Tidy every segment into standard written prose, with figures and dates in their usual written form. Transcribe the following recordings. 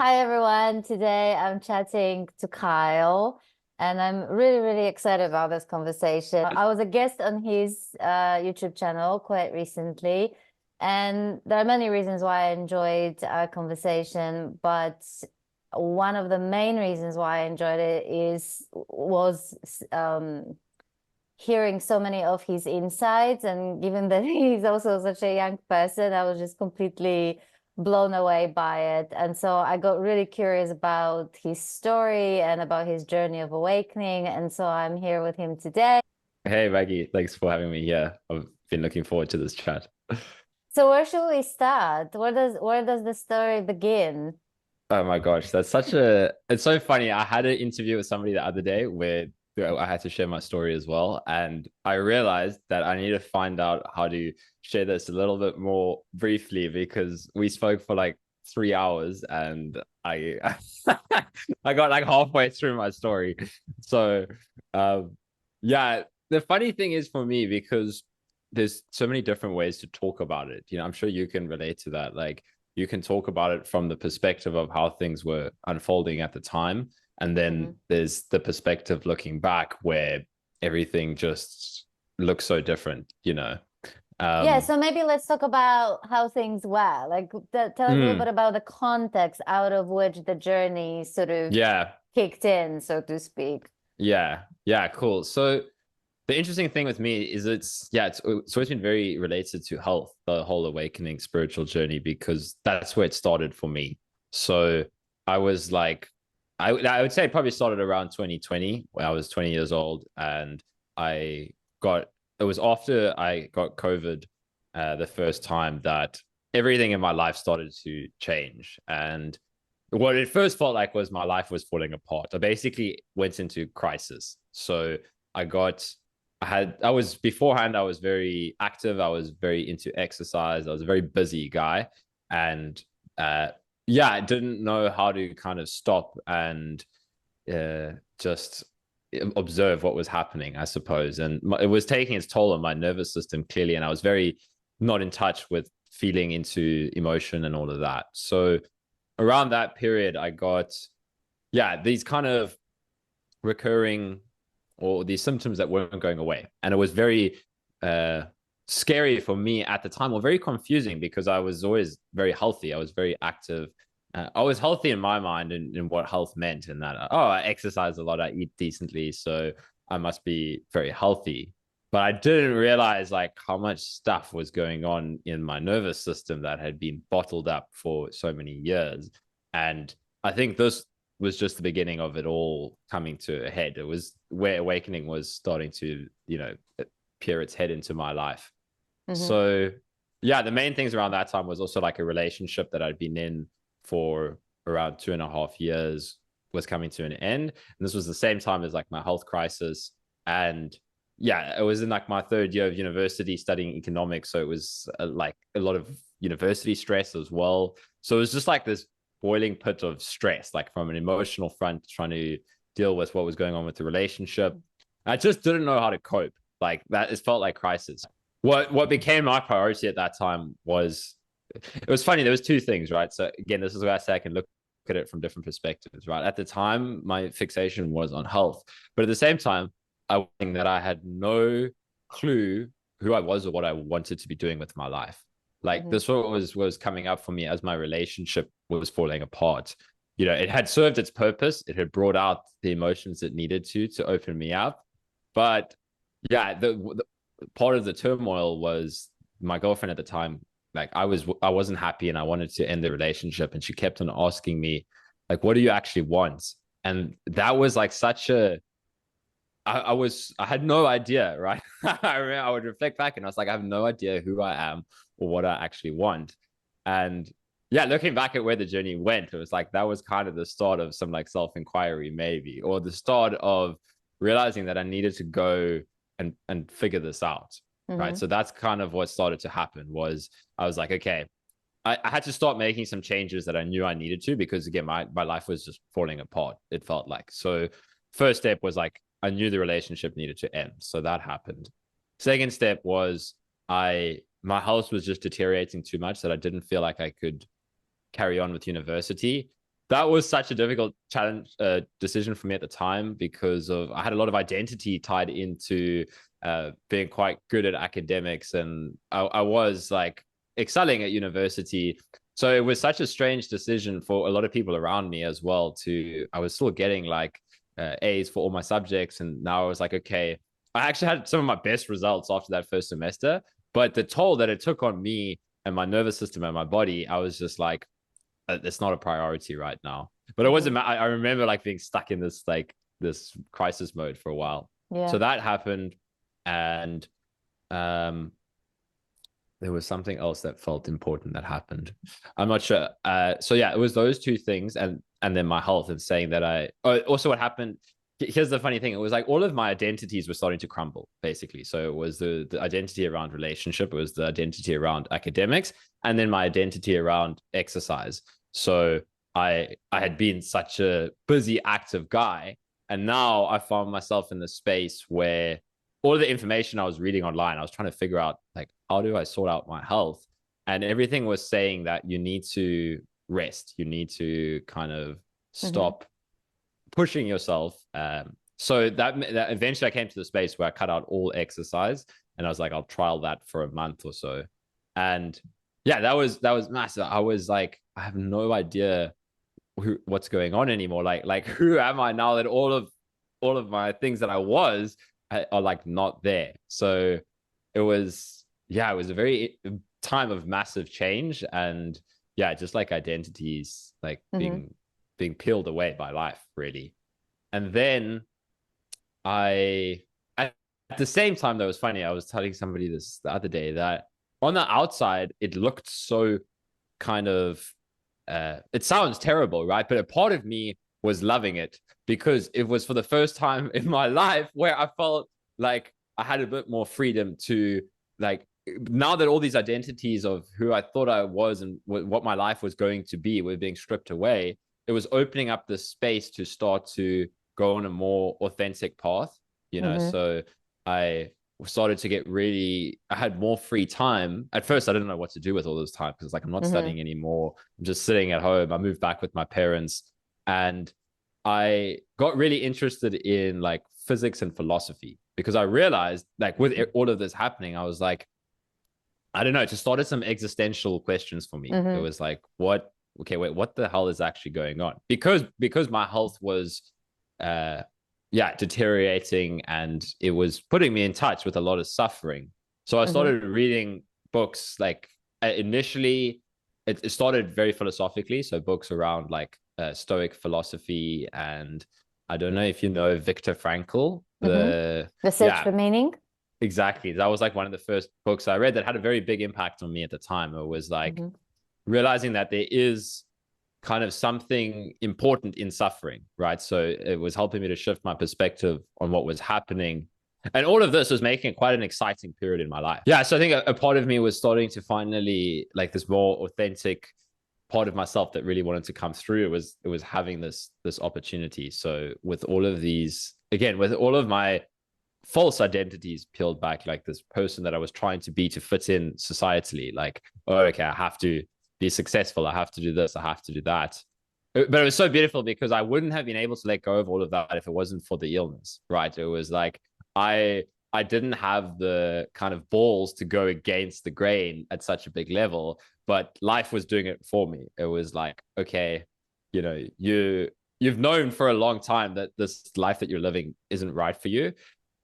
Hi everyone. Today I'm chatting to Kyle, and I'm really, really excited about this conversation. I was a guest on his YouTube channel quite recently, and there are many reasons why I enjoyed our conversation, but one of the main reasons why I enjoyed it was hearing so many of his insights. And given that he's also such a young person, I was just completely blown away by it. And so I got really curious about his story and about his journey of awakening. And so I'm here with him today. Hey Maggie, thanks for having me here. I've been looking forward to this chat. So where should we start? Where does the story begin? Oh my gosh, it's so funny. I had an interview with somebody the other day where I had to share my story as well. And I realized that I need to find out how to share this a little bit more briefly because we spoke for like 3 hours and I I got like halfway through my story. So yeah, the funny thing is for me, because there's so many different ways to talk about it. I'm sure you can relate to that. Like you can talk about it from the perspective of how things were unfolding at the time. And then Mhm. there's the perspective looking back where everything just looks so different. Yeah, Um, so maybe let's talk about how things were. Like, tell us a little bit mm, about the context out of which the journey sort of yeah, kicked in, so to speak. yeah, cool. So the interesting thing with me is it's always been very related to health, the whole awakening spiritual journey, because that's where it started for me. So I was like, I would say it probably started around 2020 when I was 20 years old, and I got it was after I got COVID the first time that everything in my life started to change. And what it first felt like was my life was falling apart. I basically went into crisis. So I got I was beforehand, I was very active. I was very into exercise. I was a very busy guy. And uh, yeah, I didn't know how to kind of stop and just observe what was happening, I suppose. And it was taking its toll on my nervous system, clearly. And I was very not in touch with feeling into emotion and all of that. So around that period, I got, yeah, these kind of recurring or these symptoms that weren't going away. And it was very uh, scary for me at the time, or very confusing because I was always very healthy. I was very active. I was healthy in my mind in what health meant, in that, I exercise a lot, I eat decently, so I must be very healthy. But I didn't realize like how much stuff was going on in my nervous system that had been bottled up for so many years. And I think this was just the beginning of it all coming to a head. It was where awakening was starting to, peer its head into my life. Hmm. So, yeah, the main things around that time was also like a relationship that I'd been in for around 2.5 years was coming to an end. And this was the same time as like my health crisis. And yeah, it was in like my third year of university studying economics. So it was like a lot of university stress as well. So it was just like this boiling pit of stress, like from an emotional front, trying to deal with what was going on with the relationship. I just didn't know how to cope. Like that, it felt like crisis. What became my priority at that time was, it was funny. There was two things, right? So again, this is where I say I can look at it from different perspectives, right? At the time, my fixation was on health, but at the same time, I think that I had no clue who I was or what I wanted to be doing with my life. Like Hmm. this was coming up for me as my relationship was falling apart. It had served its purpose. It had brought out the emotions it needed to open me up. But yeah, the part of the turmoil was my girlfriend at the time. Like I wasn't happy and I wanted to end the relationship, and she kept on asking me, like, what do you actually want? And that was like such a I had no idea, right? I would reflect back and I was like, I have no idea who I am or what I actually want. And yeah, looking back at where the journey went, it was like that was kind of the start of some like self-inquiry, maybe, or the start of realizing that I needed to go and figure this out. Right. Hmm. So that's kind of what started to happen. Was I was like, okay, I had to start making some changes that I knew I needed to, because again, my life was just falling apart. It felt like. So first step was like I knew the relationship needed to end. So that happened. Second step was my health was just deteriorating too much that I didn't feel like I could carry on with university. that was such a difficult challenge decision for me at the time, because of I had a lot of identity tied into being quite good at academics, and I was like excelling at university. So it was such a strange decision for a lot of people around me as well. I was still getting like A's for all my subjects, and now I was like, okay, I actually had some of my best results after that first semester, but the toll that it took on me and my nervous system and my body, I was just like, it's not a priority right now. But it wasn't. I remember like being stuck in this crisis mode for a while. Yeah. So that happened, and there was something else that felt important that happened. I'm not sure. So yeah, it was those two things, and then my health, and saying that also what happened. Here's the funny thing. It was like all of my identities were starting to crumble, basically. So it was the identity around relationship, it was the identity around academics, and then my identity around exercise. So I had been such a busy, active guy, and now I found myself in the space where all of the information I was reading online, I was trying to figure out like, how do I sort out my health? And everything was saying that you need to rest, you need to kind of stop pushing yourself. So that eventually I came to the space where I cut out all exercise, and I was like, I'll trial that for a month or so. And yeah, that was massive. I was like, I have no idea what's going on anymore. Like who am I now that all of my things that I was are like not there? So it was a very time of massive change, and yeah, just like identities like being peeled away by life, really. And then at the same time, that was funny. I was telling somebody this the other day that on the outside, it looked so kind of, it sounds terrible, right? But a part of me was loving it, because it was for the first time in my life where I felt like I had a bit more freedom to, like, now that all these identities of who I thought I was and what my life was going to be were being stripped away, it was opening up the space to start to go on a more authentic path, So I started to get I had more free time. At first, I didn't know what to do with all this time, because like, I'm not studying anymore. I'm just sitting at home. I moved back with my parents, and I got really interested in like physics and philosophy, because I realized like with all of this happening, I was like, I don't know, it just started some existential questions for me. It was like, what the hell is actually going on? Because my health was deteriorating, and it was putting me in touch with a lot of suffering. So I started reading books. Like initially it started very philosophically, so books around like Stoic philosophy, and I don't know if you know Viktor Frankl, The Search for Meaning. Exactly. That was like one of the first books I read that had a very big impact on me at the time. It was like realizing that there is kind of something important in suffering, right? So it was helping me to shift my perspective on what was happening. And all of this was making it quite an exciting period in my life. Yeah. So I think a part of me was starting to finally, like, this more authentic part of myself that really wanted to come through. It was having this opportunity. So with all of these, again, with all of my false identities peeled back, like this person that I was trying to be to fit in societally, like, oh, okay, I have to be successful, I have to do this, I have to do that. But it was so beautiful, because I wouldn't have been able to let go of all of that if it wasn't for the illness, right? It was like I didn't have the kind of balls to go against the grain at such a big level, but life was doing it for me. It was like, okay, you've known for a long time that this life that you're living isn't right for you.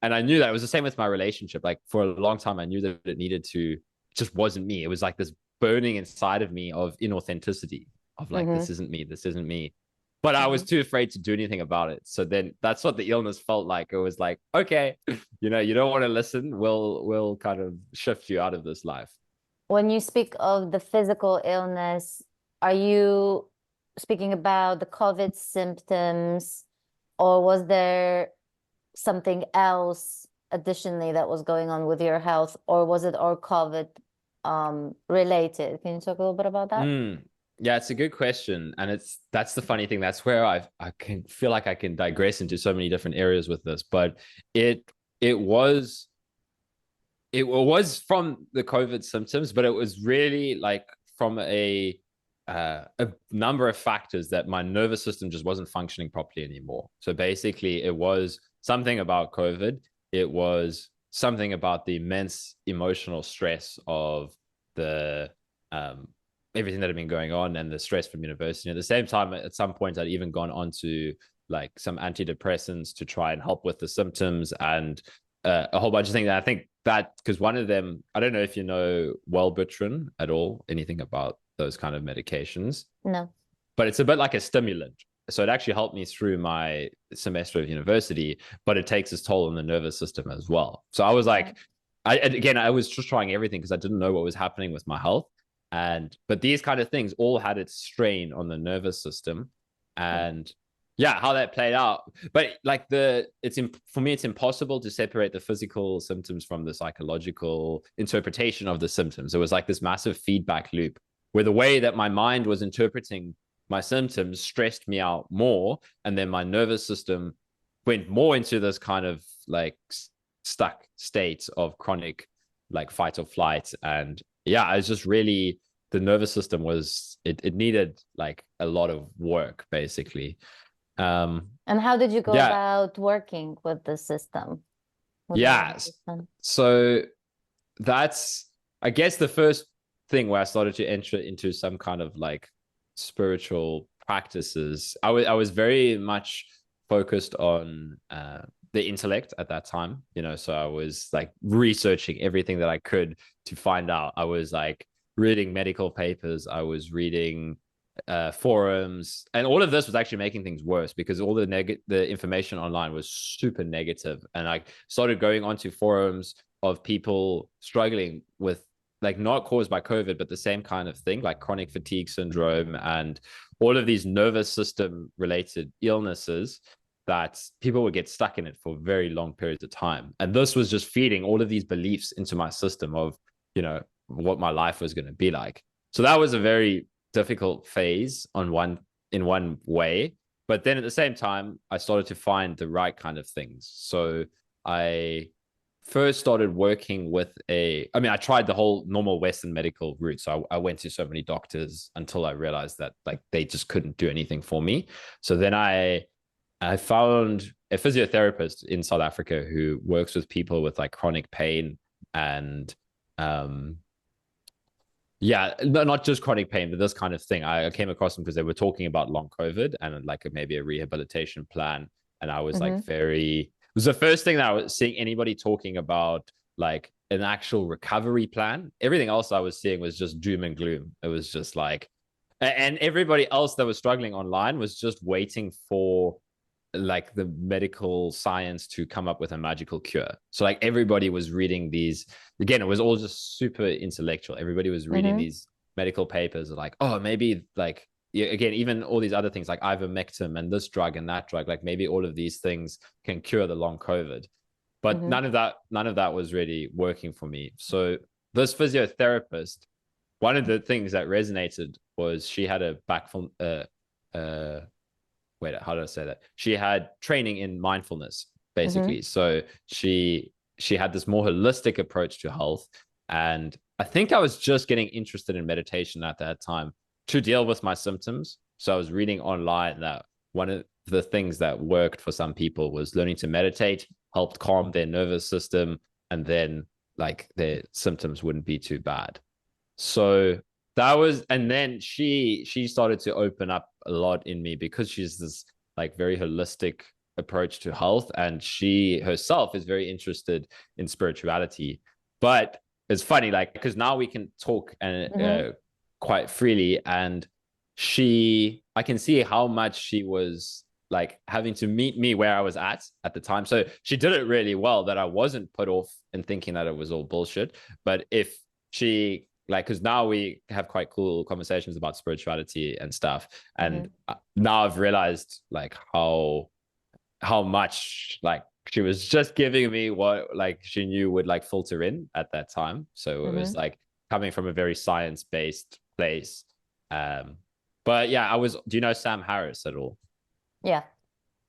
And I knew that. It was the same with my relationship. Like for a long time, I knew that it just wasn't me. It was like this burning inside of me of inauthenticity, of like, this isn't me. But I was too afraid to do anything about it. So then that's what the illness felt like. It was like, okay, you don't want to listen. We'll kind of shift you out of this life. When you speak of the physical illness, are you speaking about the COVID symptoms, or was there something else additionally that was going on with your health, or was it all COVID related? Can you talk a little bit about that? Yeah, it's a good question. And that's the funny thing. That's where I can feel like I can digress into so many different areas with this. But it was from the COVID symptoms, but it was really like from a a number of factors that my nervous system just wasn't functioning properly anymore. So basically, it was something about COVID. It was something about the immense emotional stress of the everything that had been going on and the stress from university. At the same time, at some point, I'd even gone on to like some antidepressants to try and help with the symptoms and a whole bunch of things. And I think that because one of them, I don't know if you know Wellbutrin at all, anything about those kind of medications. No. But it's a bit like a stimulant. So it actually helped me through my semester of university, but it takes its toll on the nervous system as well. So I was like, I was just trying everything because I didn't know what was happening with my health. But these kind of things all had its strain on the nervous system. And yeah, how that played out. But like for me, it's impossible to separate the physical symptoms from the psychological interpretation of the symptoms. It was like this massive feedback loop where the way that my mind was interpreting my symptoms stressed me out more. And then my nervous system went more into this kind of like stuck state of chronic like fight or flight. And yeah, it's just really, the nervous system was, it needed like a lot of work basically. And how did you go about working with the system? So that's, I guess, the first thing where I started to enter into some kind of like spiritual practices. I was very much focused on the intellect at that time, so I was like researching everything that I could to find out. I was like reading medical papers, I was reading forums, and all of this was actually making things worse because all the information online was super negative. And I started going onto forums of people struggling with like not caused by COVID, but the same kind of thing, like chronic fatigue syndrome and all of these nervous system related illnesses that people would get stuck in it for very long periods of time. And this was just feeding all of these beliefs into my system of, what my life was going to be like. So that was a very difficult phase in one way. But then at the same time, I started to find the right kind of things. So I first started working with I tried the whole normal Western medical route. So I went to so many doctors until I realized that like they just couldn't do anything for me. So then I found a physiotherapist in South Africa who works with people with like chronic pain and not just chronic pain, but this kind of thing. I came across them because they were talking about long COVID and like maybe a rehabilitation plan. And I was like it was the first thing that I was seeing anybody talking about like an actual recovery plan. Everything else I was seeing was just doom and gloom. It was just like, and everybody else that was struggling online was just waiting for like the medical science to come up with a magical cure. So like everybody was reading these, again, it was all just super intellectual. Everybody was reading these medical papers like, oh, maybe like, again, even all these other things like ivermectin and this drug and that drug, like maybe all of these things can cure the long COVID. But none of that was really working for me. So this physiotherapist, one of the things that resonated was she had a how do I say that? She had training in mindfulness, basically. So she had this more holistic approach to health. And I think I was just getting interested in meditation at that time to deal with my symptoms. So I was reading online that one of the things that worked for some people was learning to meditate, helped calm their nervous system, and then like their symptoms wouldn't be too bad. So that was, and then she started to open up a lot in me because she's this like very holistic approach to health, and she herself is very interested in spirituality. But it's funny, like, because now we can talk and quite freely, and I can see how much she was like having to meet me where I was at the time. So she did it really well that I wasn't put off and thinking that it was all bullshit. But if she like, because now we have quite cool conversations about spirituality and stuff, and now I've realized like how much like she was just giving me what like she knew would like filter in at that time. So it was like coming from a very science-based place. But yeah, do you know Sam Harris at all? Yeah.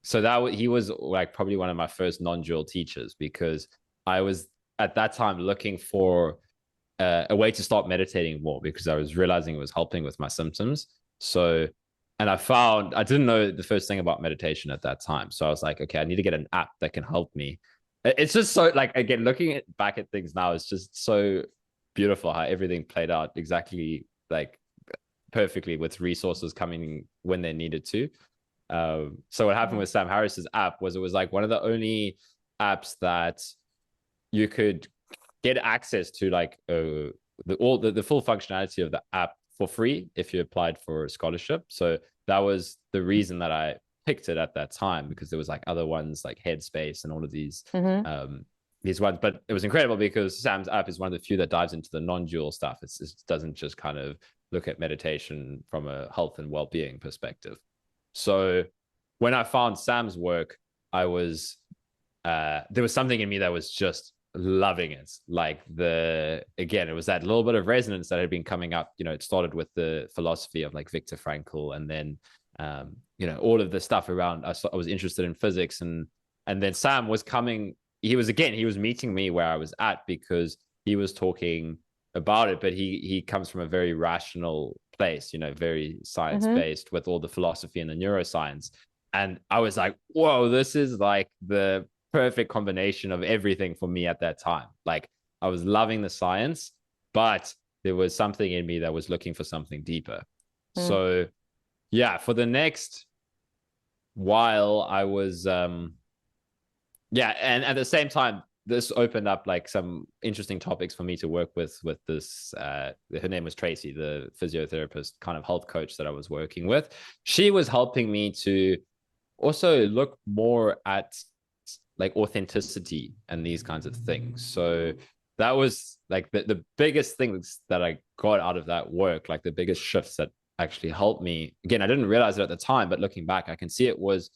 So he was like probably one of my first non-dual teachers, because I was at that time looking for a way to start meditating more because I was realizing it was helping with my symptoms. So, and I didn't know the first thing about meditation at that time. So I was like, okay, I need to get an app that can help me. It's just so, like, again, looking back at things now, it's just so beautiful how everything played out exactly like perfectly with resources coming when they needed to. So what happened with Sam Harris's app was it was like one of the only apps that you could get access to, like the full functionality of the app for free if you applied for a scholarship. So that was the reason that I picked it at that time, because there was like other ones like Headspace and all of these ones. But it was incredible because Sam's app is one of the few that dives into the non-dual stuff. It doesn't just kind of look at meditation from a health and well-being perspective. So when I found Sam's work, I was there was something in me that was just loving it. Like it was that little bit of resonance that had been coming up. It started with the philosophy of like Viktor Frankl, and then all of the stuff around. I was interested in physics, and then Sam was coming. He was meeting me where I was at because he was talking about it, but he comes from a very rational place, very science-based with all the philosophy and the neuroscience. And I was like, whoa, this is like the perfect combination of everything for me at that time. Like, I was loving the science, but there was something in me that was looking for something deeper. So yeah, for the next while I was and at the same time this opened up like some interesting topics for me to work with this her name was Tracy, the physiotherapist kind of health coach that I was working with. She was helping me to also look more at like authenticity and these kinds of things. So that was like the biggest things that I got out of that work, like the biggest shifts that actually helped me. Again, I didn't realize it at the time, but looking back, I can see it was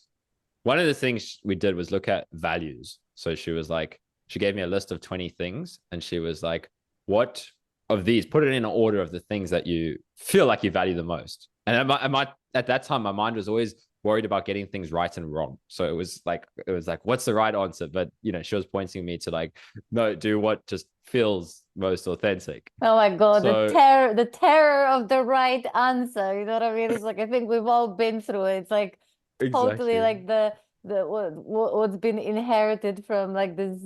one of the things we did was look at values. So she gave me a list of 20 things, and she was like, what of these, put it in an order of the things that you feel like you value the most. And at that time, my mind was always worried about getting things right and wrong. So it was like, what's the right answer? But, she was pointing me to like, no, do what just feels most authentic. Oh my God, the terror of the right answer. You know what I mean? It's like, I think we've all been through it. It's like totally like what's been inherited from like this,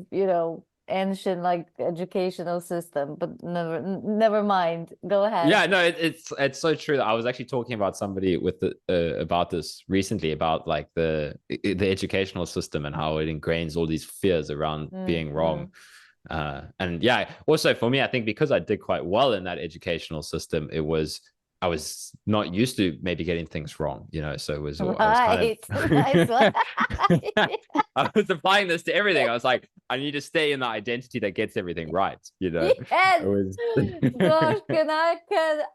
ancient like educational system. But never mind. Go ahead. Yeah, no, it's so true. I was actually talking about somebody with about this recently, about like the educational system and how it ingrains all these fears around being wrong. And yeah, also for me, I think because I did quite well in that educational system, I was not used to maybe getting things wrong, so it was, right. I was applying this to everything. I was like, I need to stay in the identity that gets everything right, Yes. Gosh, can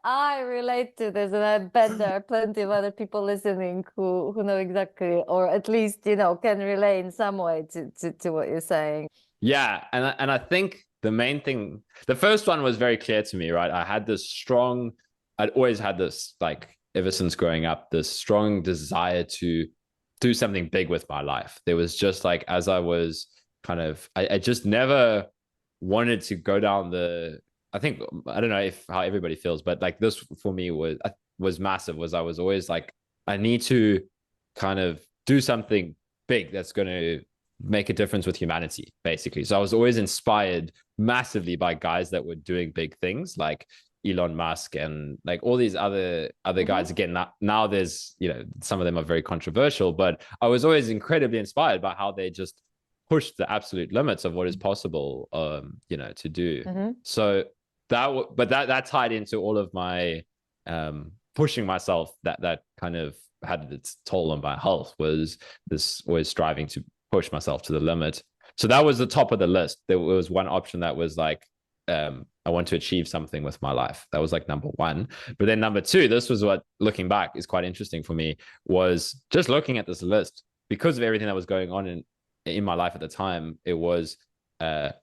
I relate to this? And I bet there are plenty of other people listening who know exactly, or at least, can relate in some way to what you're saying. Yeah. And I think the main thing, the first one was very clear to me, right? I'd always had this, like, ever since growing up, this strong desire to do something big with my life. There was just like, as I was I just never wanted to go down I don't know how everybody feels, but like this for me was massive. I was always like, I need to kind of do something big that's going to make a difference with humanity, basically. So I was always inspired massively by guys that were doing big things, like Elon Musk and like all these other guys. Again, now there's, some of them are very controversial, but I was always incredibly inspired by how they just pushed the absolute limits of what is possible, to do. So that tied into all of my pushing myself, that kind of had its toll on my health, was this always striving to push myself to the limit. So that was the top of the list. There was one option that was like, I want to achieve something with my life. That was like number one. But then number two, this was what, looking back, is quite interesting for me, was just looking at this list, because of everything that was going on in my life at the time. It was a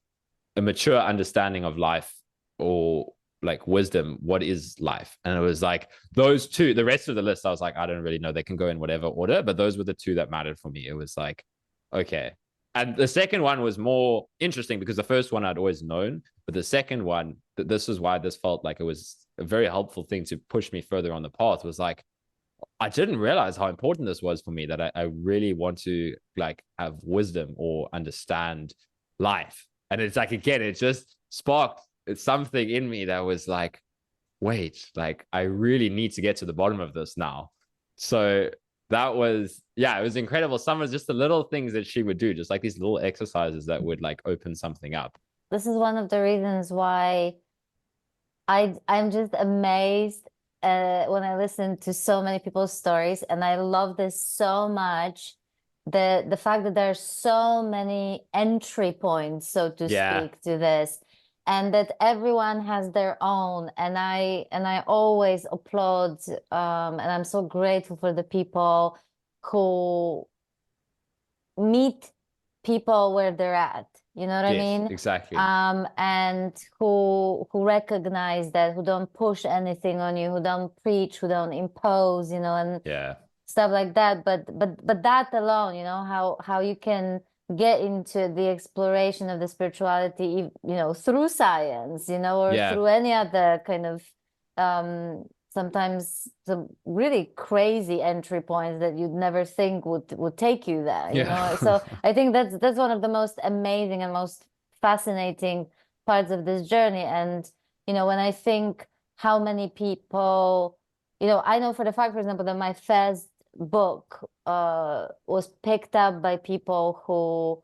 mature understanding of life, or like wisdom. What is life? And it was like those two. The rest of the list, I was like, I don't really know. They can go in whatever order, but those were the two that mattered for me. It was like, okay. And the second one was more interesting because the first one I'd always known, But the second one, this is why this felt like it was a very helpful thing to push me further on the path, was like, I didn't realize how important this was for me, that I really want to like have wisdom or understand life. And it's like, again, it just sparked something in me that was like, wait, like I really need to get to the bottom of this now. So that was, yeah, it was incredible. Some of just the little things that she would do, just like these little exercises that would like open something up. This is one of the reasons why I'm just amazed when I listen to so many people's stories, and I love this so much. The fact that there are so many entry points, so to speak, to this, and that everyone has their own. And I always applaud, and I'm so grateful for the people who meet people where they're at. You know what I mean? Exactly. And who recognize that, who don't push anything on you, who don't preach, who don't impose, you know, and stuff like that. But that alone, you know, how you can get into the exploration of the spirituality, you know, through science, you know, or through any other kind of sometimes some really crazy entry points that you'd never think would take you there, you know. So I think that's one of the most amazing and most fascinating parts of this journey. And you know, when I think how many people, you know, I know for the fact, for example, that my first book was picked up by people who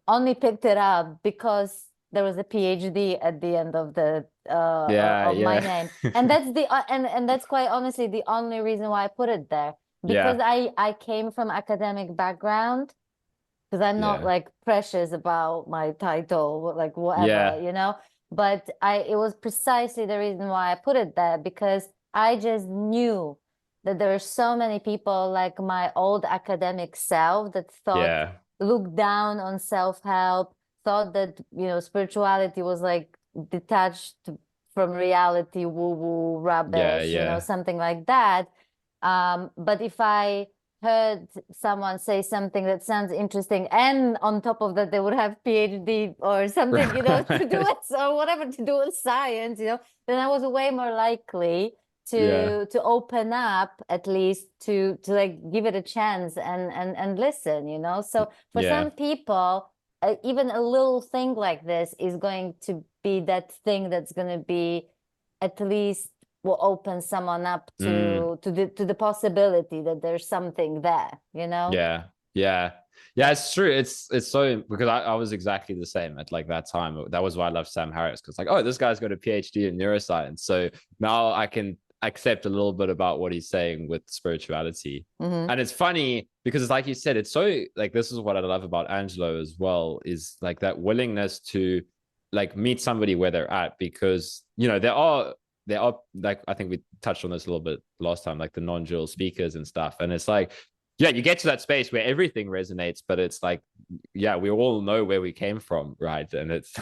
only picked it up because there was a PhD at the end of the of my name, and that's the and that's quite honestly the only reason why I put it there, because I came from academic background, because I'm not like precious about my title, like whatever, you know. But it was precisely the reason why I put it there, because I just knew that there are so many people like my old academic self that thought, looked down on self-help, thought that, you know, spirituality was like detached from reality, woo-woo, rubbish, you know, something like that. But if I heard someone say something that sounds interesting, and on top of that they would have PhD or something, you know, to do it, or whatever, to do with science, you know, then I was way more likely to open up, at least to like give it a chance and listen, you know. So for some people, even a little thing like this is going to be that thing that's going to be, at least will open someone up to the possibility that there's something there, you know. It's true. It's so, because I was exactly the same at like that time. That was why I loved Sam Harris, because like, oh, this guy's got a PhD in neuroscience, so now I can accept a little bit about what he's saying with spirituality. And it's funny because it's like you said, it's so like, this is what I love about Angelo as well, is like that willingness to like meet somebody where they're at, because you know there are like, I think we touched on this a little bit last time, like the non-dual speakers and stuff, and it's like, you get to that space where everything resonates, but it's like, we all know where we came from, right? And it's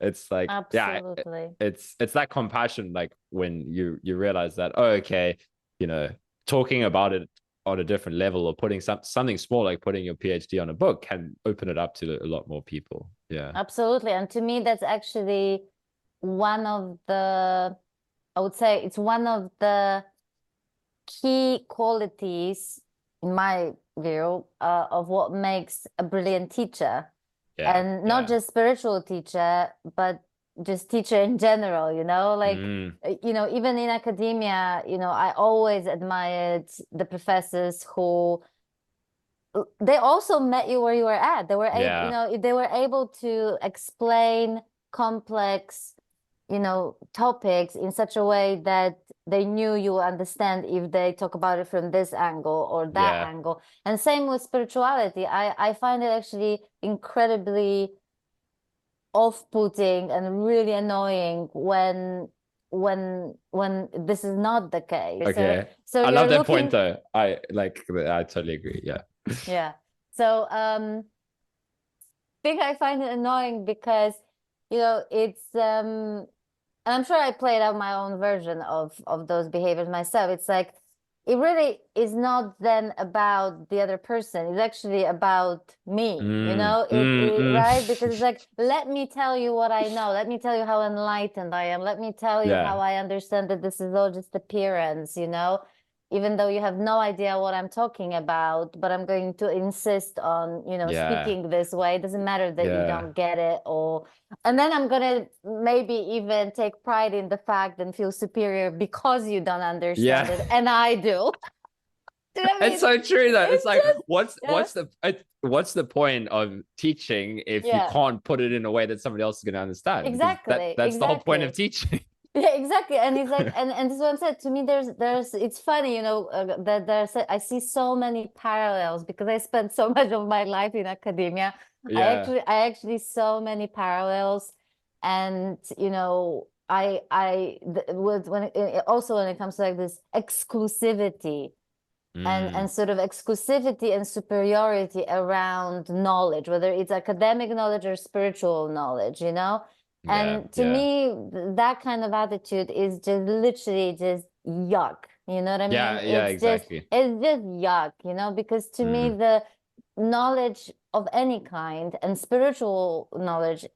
it's like, absolutely, it's that compassion, like when you realize that, oh, okay, you know, talking about it on a different level, or putting something small like putting your PhD on a book, can open it up to a lot more people. Absolutely. And to me, that's actually one of the, I would say it's one of the key qualities, in my view, of what makes a brilliant teacher. And not just spiritual teacher, but just teacher in general, you know, like, you know, even in academia, you know, I always admired the professors who, they also met you where you were at. They were able, you know, they were able to explain complex, you know, topics in such a way that they knew you understand if they talk about it from this angle or that angle. And same with spirituality. I find it actually incredibly off-putting and really annoying when this is not the case. So I love that point though. I totally agree. So think I find it annoying because, you know, it's and I'm sure I played out my own version of those behaviors myself. It's like, it really is not then about the other person. It's actually about me, you know, right? Because it's like, let me tell you what I know. Let me tell you how enlightened I am. Let me tell you how Yeah. I understand that this is all just appearance, you know, even though you have no idea what I'm talking about, but I'm going to insist on, you know, Yeah. speaking this way. It doesn't matter that you Yeah. don't get it, or and then I'm gonna maybe even take pride in the fact and feel superior because you don't understand Yeah. it, and I do. Do you know what I It's mean? so true though. It's It's like just, what's yeah, what's the point of teaching if you yeah, can't put it in a way that somebody else is going to understand? Because exactly, that's the whole point of exactly. teaching. Yeah, exactly. And it's like, and this is what I'm saying. To me, it's funny, you know, that I see so many parallels because I spent so much of my life in academia. Yeah. I actually so many parallels, and you know, with also when it comes to like this exclusivity and sort of exclusivity and superiority around knowledge, whether it's academic knowledge or spiritual knowledge, you know? Yeah. And to Yeah. me, that kind of attitude is just literally just yuck. You know what I Yeah. mean? Yeah. Exactly. It's just yuck, you know, because to me, Mm. the knowledge of any kind and spiritual knowledge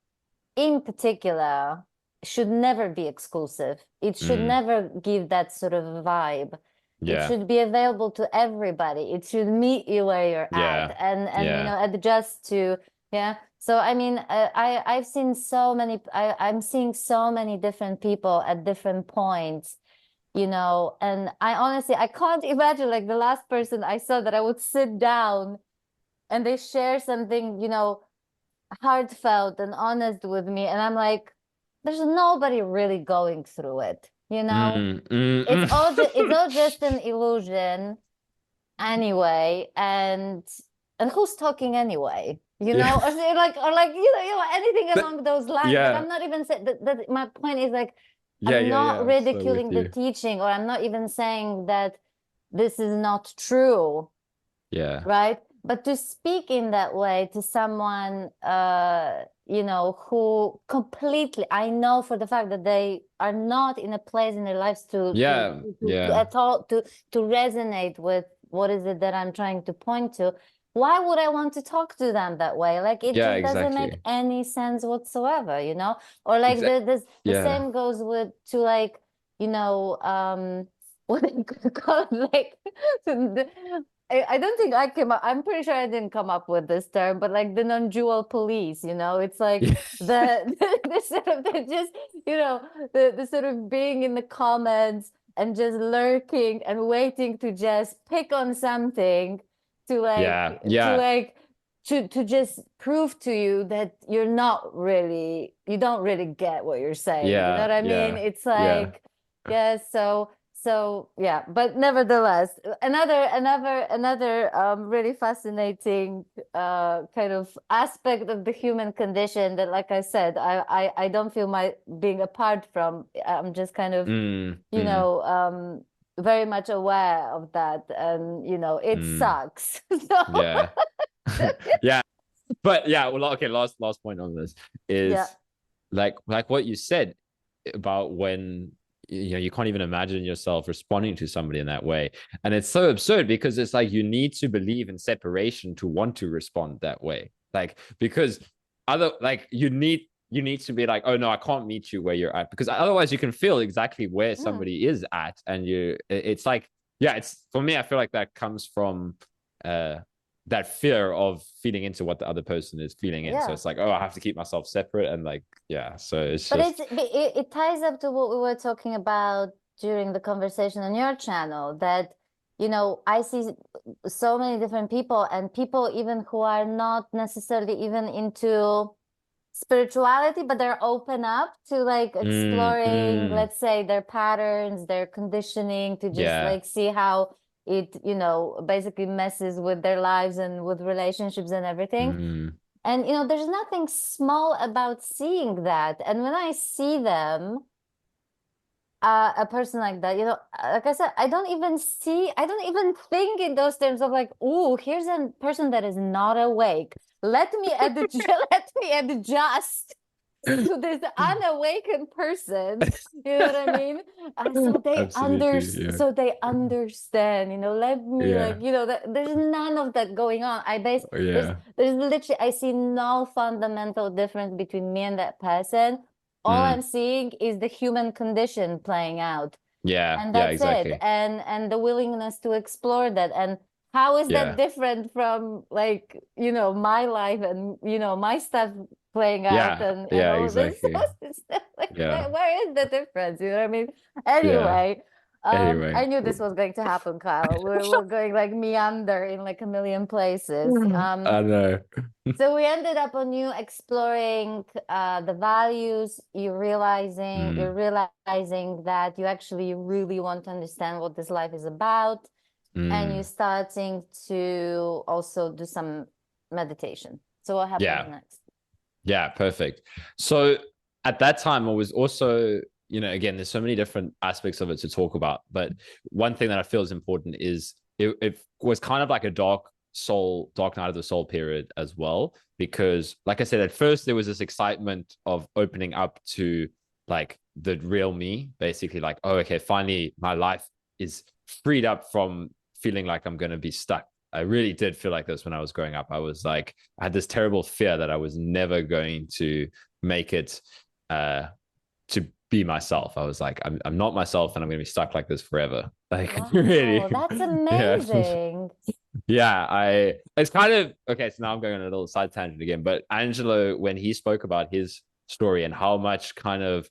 in particular should never be exclusive. It should Mm. never give that sort of vibe. It Yeah. should be available to everybody. It should meet you where you're at Yeah. and you Yeah. know adjust to, yeah. So I mean, I've seen so many. I'm seeing so many different people at different points, you know. And I honestly I can't imagine like the last person I saw that I would sit down and they share something, you know, heartfelt and honest with me, and I'm like, there's nobody really going through it, you know. Mm. Mm. Mm. It's all just an illusion anyway, and who's talking anyway, you Yeah. know, or like you know anything But along those lines. Like yeah. I'm not even saying that my point is like Yeah. I'm Yeah. Yeah. not I'm so with ridiculing the you. teaching, or I'm not even saying that this is not true, Yeah. right? But to speak in that way to someone, you know, who completely, I know for the fact that they are not in a place in their lives Yeah. to Yeah. at all to resonate with what is it that I'm trying to point to. Why would I want to talk to them that way? Like it Yeah. just doesn't make Exactly. any sense whatsoever, you know? Or like Exactly. the Yeah. same goes with to like, you know, what do you call it? Like I don't think I came up, I'm pretty sure I didn't come up with this term, but like the non-dual police, you know, it's like Yeah. the sort of the just, you know, the sort of being in the comments and just lurking and waiting to just pick on something to Yeah. like to Yeah. like to just prove to you that you're not really, you don't really get what you're saying. You know Yeah. what I mean? Yeah. It's Yeah. like, yeah, so yeah, but nevertheless, another really fascinating kind of aspect of the human condition that, like I said, I don't feel my being apart from. I'm just kind of, Mm. you Mm. know, very much aware of that, and you know, it Mm. sucks. So Yeah. Yeah. But yeah, well, okay, last point on this yeah, is like what you said about when you know you can't even imagine yourself responding to somebody in that way. And it's so absurd because it's like you need to believe in separation to want to respond that way. Like because other like you need to be like, oh no, I can't meet you where you're at, because otherwise you can feel exactly where mm, somebody is at. And it's like, yeah, it's for me, I feel like that comes from uh that fear of feeding into what the other person is feeling in. So yeah. it's like, oh, I have to keep myself separate. And like, yeah. So it's But just it ties up to what we were talking about during the conversation on your channel, that you know I see so many different people, and people even who are not necessarily even into spirituality, but they're open up to like exploring, mm, let's say, their patterns, their conditioning, to just yeah. like see how it, you know, basically messes with their lives and with relationships and everything. Mm, And, you know, there's nothing small about seeing that. And when I see them, a person like that, you know, like I said, I don't even think in those terms of like, oh, here's a person that is not awake. Let me let me adjust. to this unawakened person, you know what I mean? So they Absolutely, yeah. so they understand, you know, let me Yeah. like, you know, there's none of that going on. Yeah. There's literally, I see no fundamental difference between me and that person. All I'm Mm. seeing is the human condition playing out. Yeah. And Yeah, that's it. exactly. And the willingness to explore that. And how is that Yeah. different from, like, you know, my life and, you know, my stuff playing out Yeah. and Yeah, all of this? exactly. It's like, Yeah. where is the difference? You know what I mean? Yeah. Anyway, I Anyway. knew this was going to happen, Kyle. We're going like meander in like a million places. I know. So we ended up on you exploring the values, you're Mm. realizing that you actually really want to understand what this life is about, and you're Mm. starting to also do some meditation. So what happens Yeah. next? Yeah, perfect. So at that time, I was also, again, there's so many different aspects of it to talk about. But one thing that I feel is important is it was kind of like a dark night of the soul period as well. Because, like I said, at first there was this excitement of opening up to like the real me, basically, like, oh, okay, finally my life is freed up from feeling like I'm going to be stuck. I really did feel like this when I was growing up. I was like, I had this terrible fear that I was never going to make it to be myself. I was like, I'm not myself, and I'm going to be stuck like this forever. Like, Wow, really, that's yeah, amazing. yeah. It's kind of okay. So now I'm going on a little side tangent again. But Angelo, when he spoke about his story and how much kind of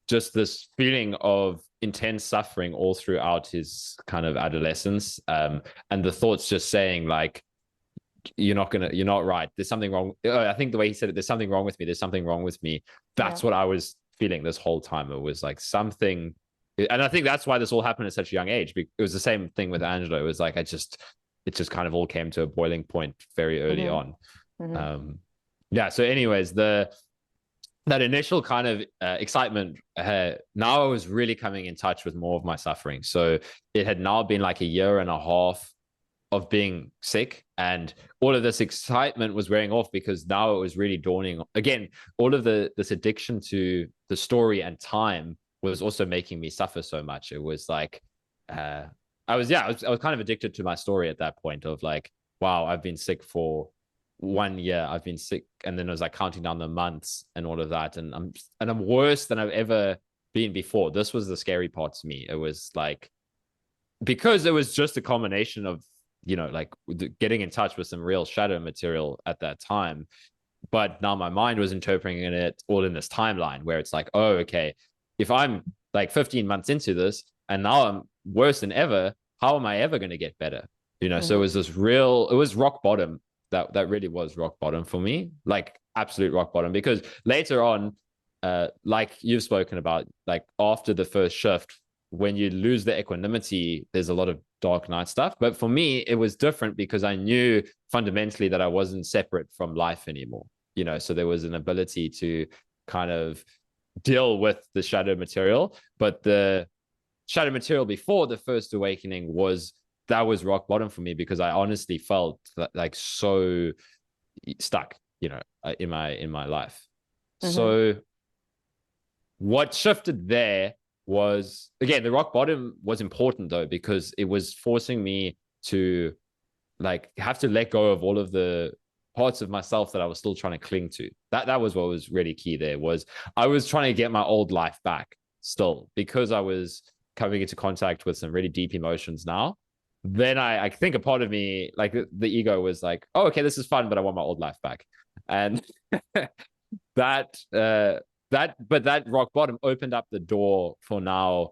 just this feeling of intense suffering all throughout his kind of adolescence, and the thoughts just saying like, you're not right, there's something wrong. I think the way he said it, there's something wrong with me, there's something wrong with me. Yeah. That's what I was feeling this whole time. It was like something, and I think that's why this all happened at such a young age. It was the same thing with Angelo. It was like it just kind of all came to a boiling point very early Mm-hmm. on. Mm-hmm. Yeah, so anyways, that initial kind of excitement, now I was really coming in touch with more of my suffering. So it had now been like a year and a half of being sick, and all of this excitement was wearing off because now it was really dawning again. All of this addiction to the story and time was also making me suffer so much. It was like I was kind of addicted to my story at that point of like, wow, I've been sick for 1 year, I've been sick, and then I was like counting down the months and all of that, and I'm worse than I've ever been before. This was the scary part to me. It was like, because it was just a combination of like getting in touch with some real shadow material at that time, but now my mind was interpreting it all in this timeline where it's like, oh, okay, if I'm like 15 months into this and now I'm worse than ever, how am I ever going to get better? So it Mm-hmm. was it was rock bottom. That really was rock bottom for me, like absolute rock bottom. Because later on, like you've spoken about, like after the first shift, when you lose the equanimity, there's a lot of dark night stuff. But for me, it was different because I knew fundamentally that I wasn't separate from life anymore. So there was an ability to kind of deal with the shadow material. But the shadow material before the first awakening that was rock bottom for me, because I honestly felt like so stuck, in my life. Mm-hmm. So what shifted there was, again, the rock bottom was important though, because it was forcing me to like have to let go of all of the parts of myself that I was still trying to cling to. That was what was really key there. Was I was trying to get my old life back still, because I was coming into contact with some really deep emotions now. Then I think a part of me, like the ego, was like, oh, okay, this is fun, but I want my old life back. And that that rock bottom opened up the door for now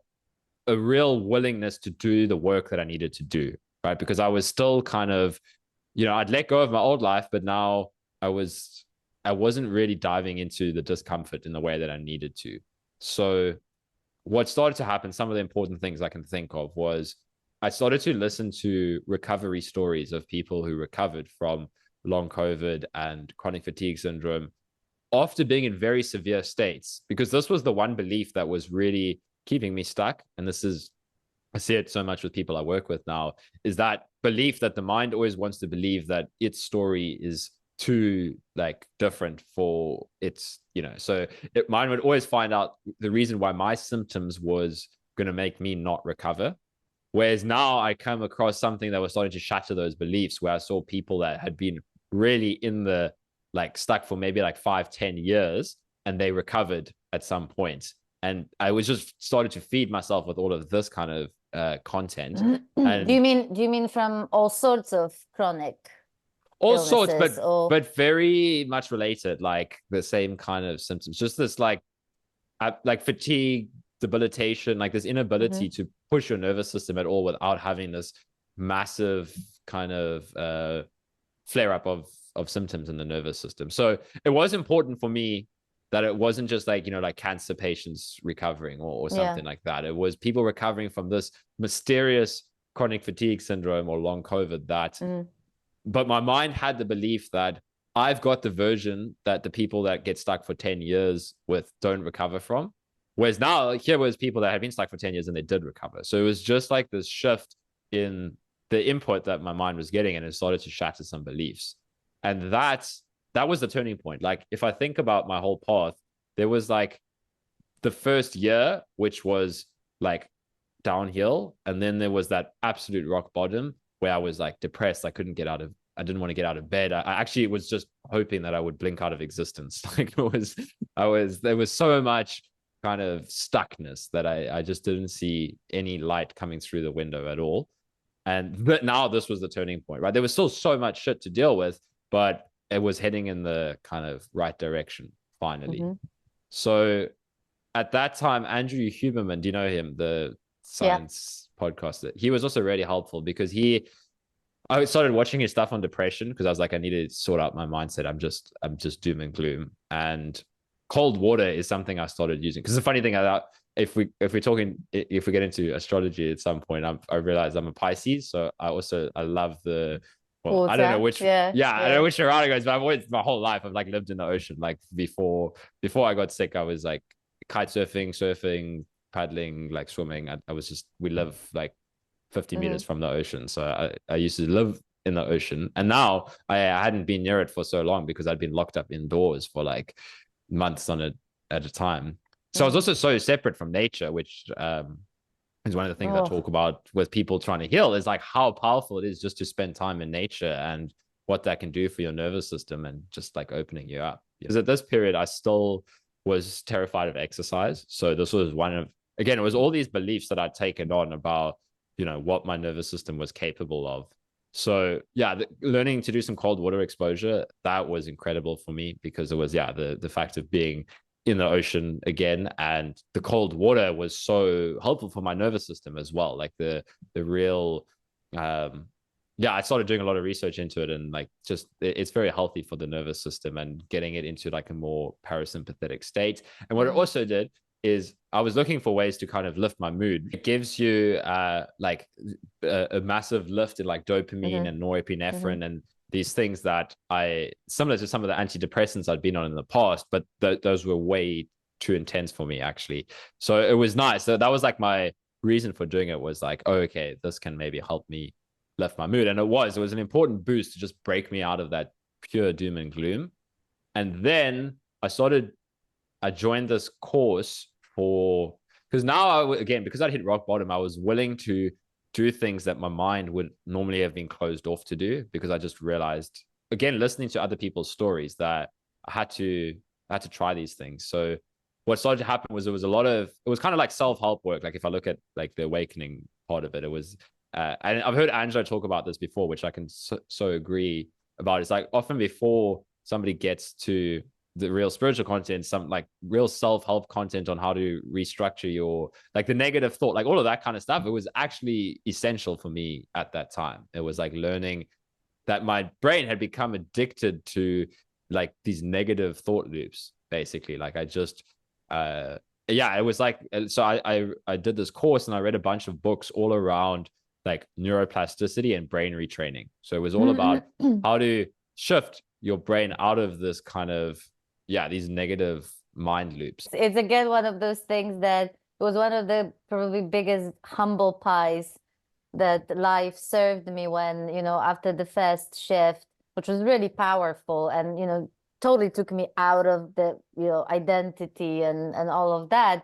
a real willingness to do the work that I needed to do, right? Because I was still kind of, I'd let go of my old life, but now I wasn't really diving into the discomfort in the way that I needed to. So what started to happen, some of the important things I can think of, was I started to listen to recovery stories of people who recovered from long COVID and chronic fatigue syndrome after being in very severe states, because this was the one belief that was really keeping me stuck. And I see it so much with people I work with now, is that belief that the mind always wants to believe that its story is too like different for its, you know, so mine would always find out the reason why my symptoms was going to make me not recover. Whereas now I come across something that was starting to shatter those beliefs, where I saw people that had been really in the like stuck for maybe like 5-10 years, and they recovered at some point. And I was just started to feed myself with all of this kind of content. And do you mean from all sorts of chronic all sorts, illnesses, or but very much related, like the same kind of symptoms, just this like fatigue, debilitation, like this inability to push your nervous system at all without having this massive kind of flare up of symptoms in the nervous system. So it was important for me that it wasn't just like, you know, like cancer patients recovering or something like that. It was people recovering from this mysterious chronic fatigue syndrome or long COVID that but my mind had the belief that I've got the version that the people that get stuck for 10 years with don't recover from. Whereas now here was people that had been stuck for 10 years and they did recover. So it was just like this shift in the input that my mind was getting, and it started to shatter some beliefs. And that was the turning point. Like if I think about my whole path, there was like the first year, which was like downhill. And then there was that absolute rock bottom where I was like depressed. I didn't want to get out of bed. I actually was just hoping that I would blink out of existence. Like there was so much kind of stuckness that I just didn't see any light coming through the window at all. But now this was the turning point, right? There was still so much shit to deal with, but it was heading in the kind of right direction finally. So at that time, Andrew Huberman, do you know him? The science podcaster. He was also really helpful because I started watching his stuff on depression because I was like, I need to sort out my mindset. I'm just doom and gloom. And cold water is something I started using. Because the funny thing about if we get into astrology at some point, I realize I'm a Pisces. So I love I don't know which I don't know which route it goes, but I've always my whole life I've like lived in the ocean. Like before I got sick, I was like kite surfing, paddling, like swimming. We live like 50 meters from the ocean. So I used to live in the ocean. And now I hadn't been near it for so long because I'd been locked up indoors for like months at a time. So I was also so separate from nature, which is one of the things I talk about with people trying to heal, is like how powerful it is just to spend time in nature and what that can do for your nervous system and just like opening you up. Because at this period, I still was terrified of exercise. So this was again, it was all these beliefs that I'd taken on about, you know, what my nervous system was capable of. So yeah, learning to do some cold water exposure, that was incredible for me because it was, the fact of being in the ocean again, and the cold water was so helpful for my nervous system as well. Like the real, I started doing a lot of research into it, and like just it's very healthy for the nervous system and getting it into like a more parasympathetic state. And what it also did is I was looking for ways to kind of lift my mood. It gives you like a massive lift in like dopamine and norepinephrine and these things that similar to some of the antidepressants I'd been on in the past, but those were way too intense for me actually. So it was nice. So that was like my reason for doing it, was like, oh, okay, this can maybe help me lift my mood. And it was an important boost to just break me out of that pure doom and gloom. And then I joined this course because now because I'd hit rock bottom, I was willing to do things that my mind would normally have been closed off to do, because I just realized, again, listening to other people's stories, that I had to try these things. So what started to happen was it was kind of like self-help work. Like if I look at like the awakening part of it, it was, and I've heard Angelo talk about this before, which I can so agree about. It's like often before somebody gets to the real spiritual content, some like real self-help content on how to restructure your, like the negative thought, like all of that kind of stuff, it was actually essential for me at that time. It was like learning that my brain had become addicted to like these negative thought loops, basically. Like I just it was like, so I did this course and I read a bunch of books all around like neuroplasticity and brain retraining. So it was all about how to shift your brain out of this kind of these negative mind loops. It's again one of those things that was one of the probably biggest humble pies that life served me when, you know, after the first shift, which was really powerful, and totally took me out of the identity and all of that.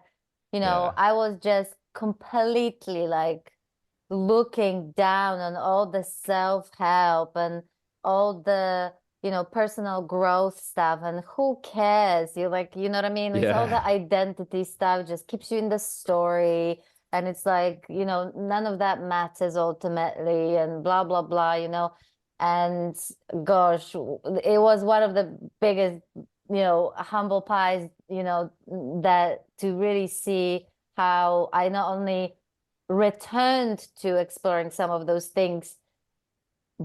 I was just completely like looking down on all the self-help and all the personal growth stuff, and who cares? You're like, you know what I mean? It's all the identity stuff, just keeps you in the story, and it's like, none of that matters ultimately, and blah blah blah. And gosh, it was one of the biggest humble pies, that to really see how I not only returned to exploring some of those things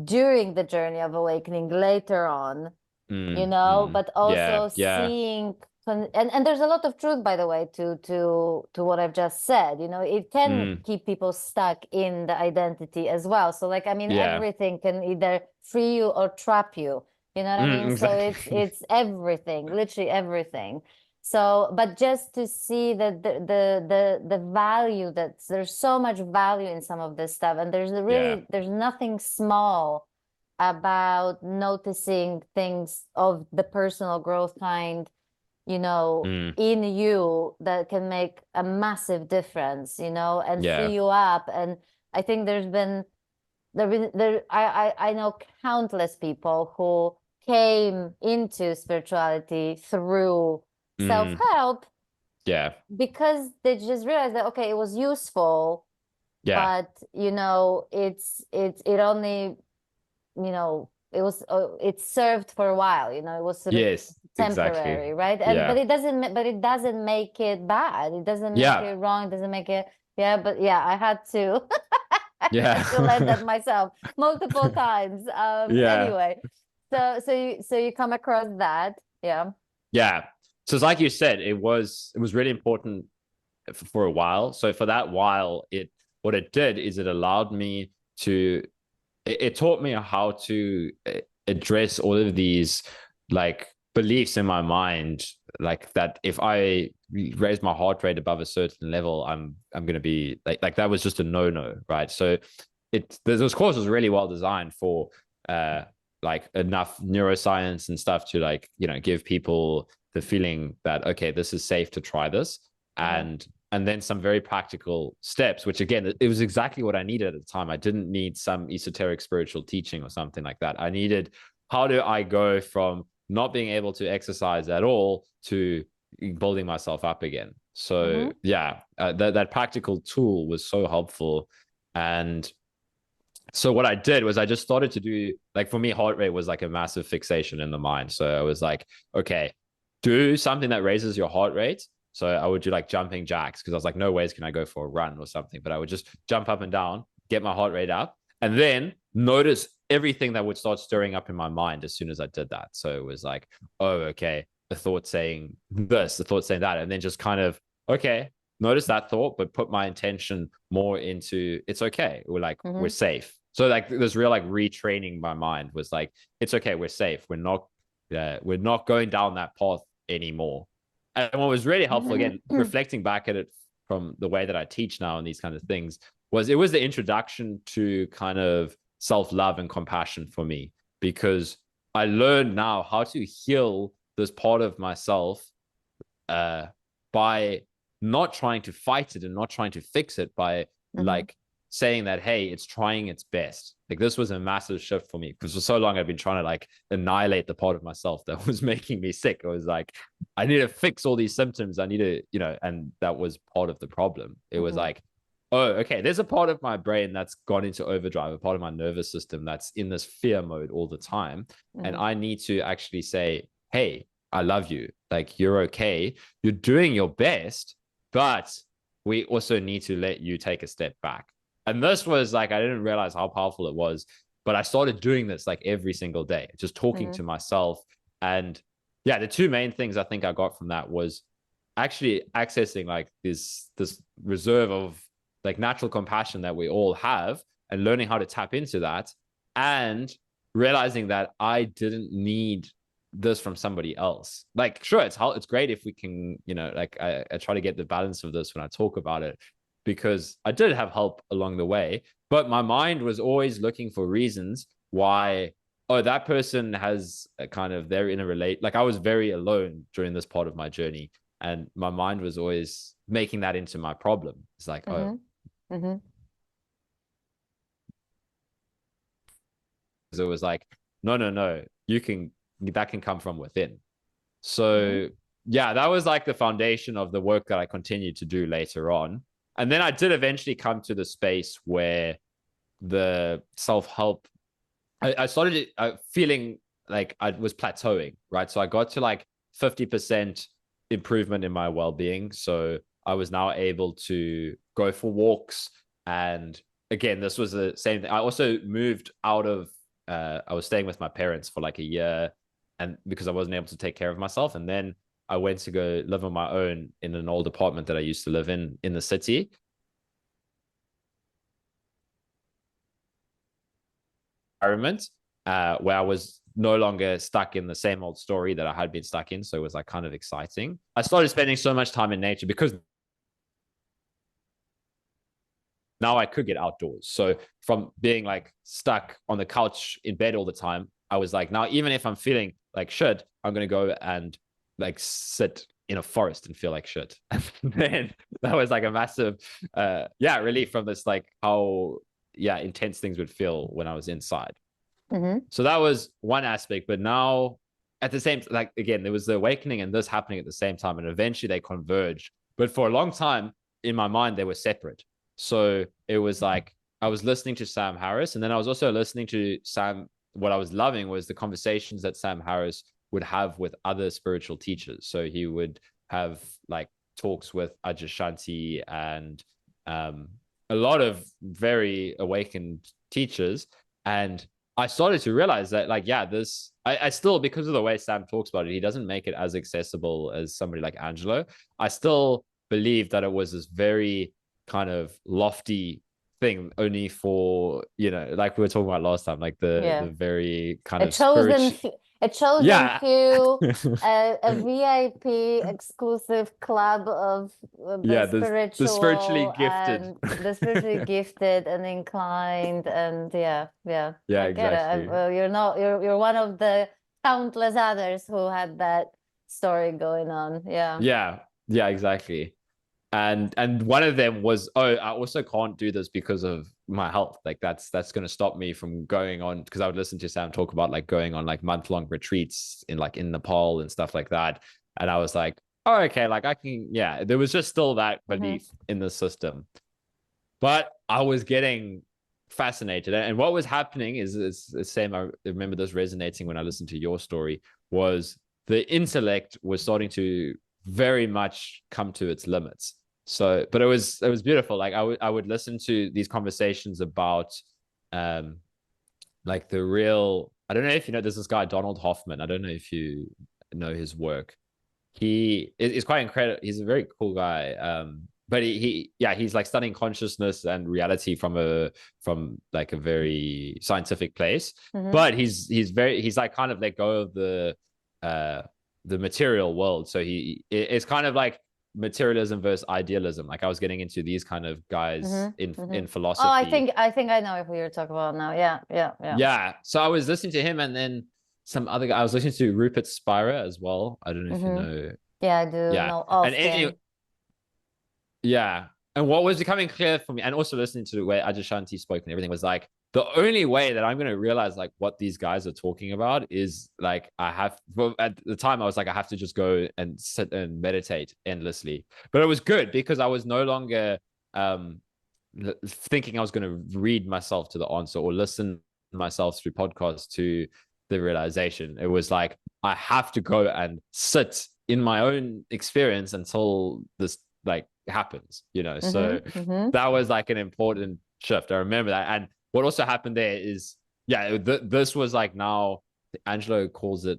during the journey of awakening later on, but also seeing, and there's a lot of truth, by the way, to what I've just said. It can keep people stuck in the identity as well. So like, I mean, everything can either free you or trap you. You know what I mean? Exactly. So it's everything, literally everything. So, but just to see that the value, that there's so much value in some of this stuff, and there's nothing small about noticing things of the personal growth kind, in you, that can make a massive difference, and free you up. And I think I know countless people who came into spirituality through self-help, because they just realized that, okay, it was useful, but it only, it served for a while, it was sort of temporary, right? And but it doesn't make it bad, it doesn't make it wrong, it doesn't make it, but I had to learn that myself multiple times. Anyway, so you come across that. So it's like you said, it was really important for a while. So for that while, what it did is it allowed me to, it taught me how to address all of these like beliefs in my mind, like that if I raise my heart rate above a certain level, I'm going to be like that was just a no, right? So those course was really well designed for like enough neuroscience and stuff to like, give people the feeling that, okay, this is safe to try this. And then some very practical steps, which again, it was exactly what I needed at the time. I didn't need some esoteric spiritual teaching or something like that. I needed, how do I go from not being able to exercise at all to building myself up again? So that practical tool was so helpful. And so what I did was I just started to do, like, for me, heart rate was like a massive fixation in the mind. So I was like, okay, do something that raises your heart rate. So I would do like jumping jacks, because I was like, no ways can I go for a run or something, but I would just jump up and down, get my heart rate up, and then notice everything that would start stirring up in my mind as soon as I did that. So it was like, oh, okay, the thought saying this, the thought saying that, and then just kind of, okay, notice that thought, but put my intention more into, it's okay, we're like, we're safe. So like this real like retraining my mind was like, it's okay, we're safe, we're not going down that path anymore. And what was really helpful, again, reflecting back at it from the way that I teach now and these kind of things, was it was the introduction to kind of self-love and compassion for me, because I learned now how to heal this part of myself by not trying to fight it and not trying to fix it, by like saying that, hey, it's trying its best. Like this was a massive shift for me, because for so long I've been trying to like annihilate the part of myself that was making me sick. I was like, I need to fix all these symptoms. I need to, and that was part of the problem. It was like, oh, okay, there's a part of my brain that's gone into overdrive, a part of my nervous system that's in this fear mode all the time. And I need to actually say, hey, I love you. Like, you're okay. You're doing your best, but we also need to let you take a step back. And this was like, I didn't realize how powerful it was, but I started doing this like every single day, just talking to myself. And the two main things I think I got from that was actually accessing like this reserve of like natural compassion that we all have, and learning how to tap into that, and realizing that I didn't need this from somebody else. Like, sure, it's great if we can, like I try to get the balance of this when I talk about it, because I did have help along the way, but my mind was always looking for reasons why oh, that person has a kind of, they're in a relate, like I was very alone during this part of my journey, and my mind was always making that into my problem. It's like, oh, it was like, no, that can come from within. So yeah, that was like the foundation of the work that I continued to do later on. And then I did eventually come to the space where the self-help, I started feeling like I was plateauing, right? So I got to like 50% improvement in my well-being. So I was now able to go for walks. And again, this was the same thing. I also moved out of, I was staying with my parents for like a year, and because I wasn't able to take care of myself. And then I went to go live on my own in an old apartment that I used to live in the city. Environment where I was no longer stuck in the same old story that I had been stuck in. So it was like kind of exciting. I started spending so much time in nature because now I could get outdoors. So from being like stuck on the couch in bed all the time, I was like, now even if I'm feeling like shit, I'm going to go and like sit in a forest and feel like shit. And then that was like a massive, relief from this, like how, intense things would feel when I was inside. So that was one aspect. But now at the same, like, again, there was the awakening and this happening at the same time. And eventually they converged. But for a long time in my mind, they were separate. So it was like I was listening to Sam Harris, and then I was also listening to Sam. What I was loving was the conversations that Sam Harris would have with other spiritual teachers. So he would have like talks with Ajashanti and a lot of very awakened teachers. And I started to realize that, like, I still, because of the way Sam talks about it, he doesn't make it as accessible as somebody like Angelo. I still believe that it was this very kind of lofty thing only for, like we were talking about last time, like the very kind of spiritual. A chosen few, a VIP exclusive club of the spiritually gifted, and the spiritually gifted and inclined, and I get exactly. it. Well, you're one of the countless others who had that story going on. Yeah, exactly. And one of them was, oh, I also can't do this because of my health. Like that's going to stop me from going on, because I would listen to Sam talk about like going on like month-long retreats in Nepal and stuff like that. And I was like, oh, okay, like I can, there was just still that belief in the system. But I was getting fascinated. And what was happening is the same. I remember this resonating when I listened to your story, was the intellect was starting to very much come to its limits. So, but it was beautiful. Like I would listen to these conversations about, like the real, I don't know if you know, there's this guy, Donald Hoffman. I don't know if you know his work. He is quite incredible. He's a very cool guy. But he's like studying consciousness and reality from like a very scientific place. But he's like kind of let go of the material world. So it's kind of like materialism versus idealism. Like I was getting into these kind of guys in philosophy. Oh, I think I know who you're talking about now. Yeah. So I was listening to him, and then some other guy. I was listening to Rupert Spira as well. I don't know if you know. Yeah, I do know of him. And what was becoming clear for me, and also listening to the way Ajashanti spoke and everything, was like the only way that I'm going to realize like what these guys are talking about is like at the time I was like, I have to just go and sit and meditate endlessly. But it was good because I was no longer thinking I was going to read myself to the answer or listen myself through podcasts to the realization. It was like, I have to go and sit in my own experience until this like happens, so that was like an important shift. I remember that. And what also happened there is this was like, now Angelo calls it,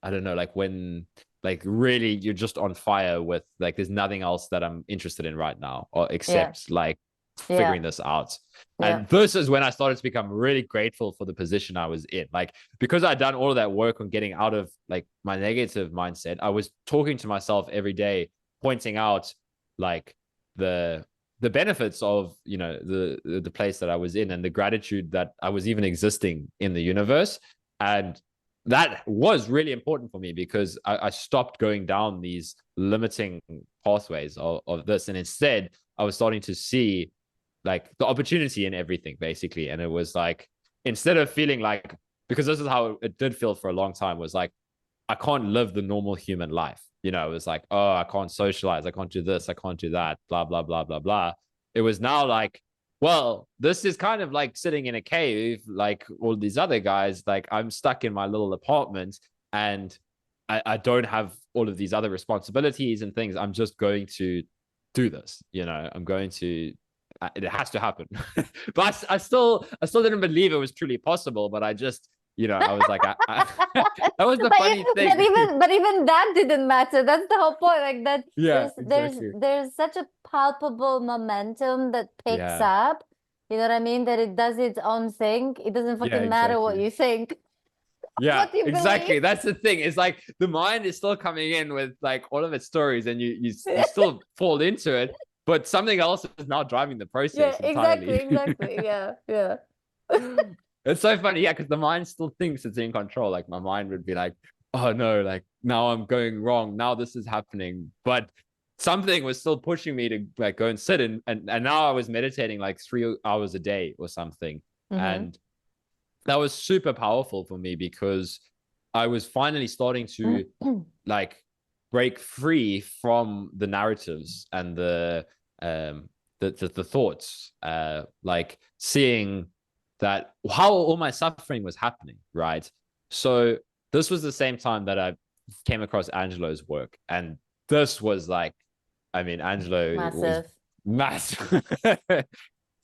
I don't know, like when like really you're just on fire with like there's nothing else that I'm interested in right now or except like figuring this out. And this is when I started to become really grateful for the position I was in, like because I'd done all of that work on getting out of like my negative mindset. I was talking to myself every day, pointing out like the benefits of the place that I was in and the gratitude that I was even existing in the universe. And that was really important for me because I stopped going down these limiting pathways of this. And instead, I was starting to see like the opportunity in everything, basically. And it was like, instead of feeling like, because this is how it did feel for a long time, was like, I can't live the normal human life. You know, it was like, oh, I can't socialize. I can't do this. I can't do that. Blah, blah, blah, blah, blah. It was now like, well, this is kind of like sitting in a cave, like all these other guys. Like I'm stuck in my little apartment and I don't have all of these other responsibilities and things. I'm just going to do this. You know, I'm going to, it has to happen. But I still didn't believe it was truly possible. But I just, you know, I was like, that was the funny thing. But even that didn't matter. That's the whole point. Like that, Yeah, exactly. there's such a palpable momentum that picks Yeah, up. You know what I mean? That it does its own thing. It doesn't yeah, fucking matter what exactly. you think, Yeah, what you believe. exactly. That's the thing. It's like the mind is still coming in with like all of its stories, and you still fall into it, but something else is now driving the Yeah, process exactly, entirely. exactly. Yeah, yeah. It's so funny, yeah, because the mind still thinks it's in control. Like my mind would be like, "Oh no, like now I'm going wrong. Now this is happening," but something was still pushing me to like go and sit and now I was meditating like 3 hours a day or something, Mm-hmm. and that was super powerful for me because I was finally starting to like break free from the narratives and the thoughts, like seeing that how all my suffering was happening, right? So this was the same time that I came across Angelo's work, and this was like, I mean, Angelo was Massive. massive.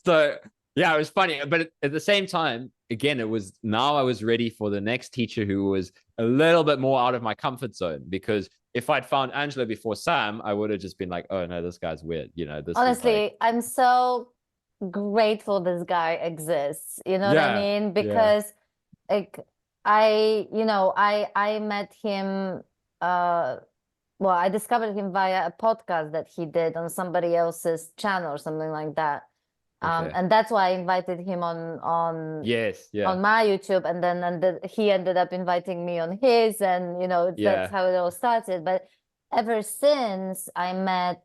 So yeah, it was funny, but at the same time, again, it was now I was ready for the next teacher who was a little bit more out of my comfort zone. Because if I'd found Angelo before Sam, I would have just been like, oh no, this guy's weird. You know, this is like, Honestly, I'm so grateful this guy exists. You know what I yeah, mean? yeah, Because like I met him well, I discovered him via a podcast that he did on somebody else's channel or something like that. okay, And that's why I invited him yes, yeah, on my YouTube, and then he ended up inviting me on his, and that's yeah, how it all started. But ever since I met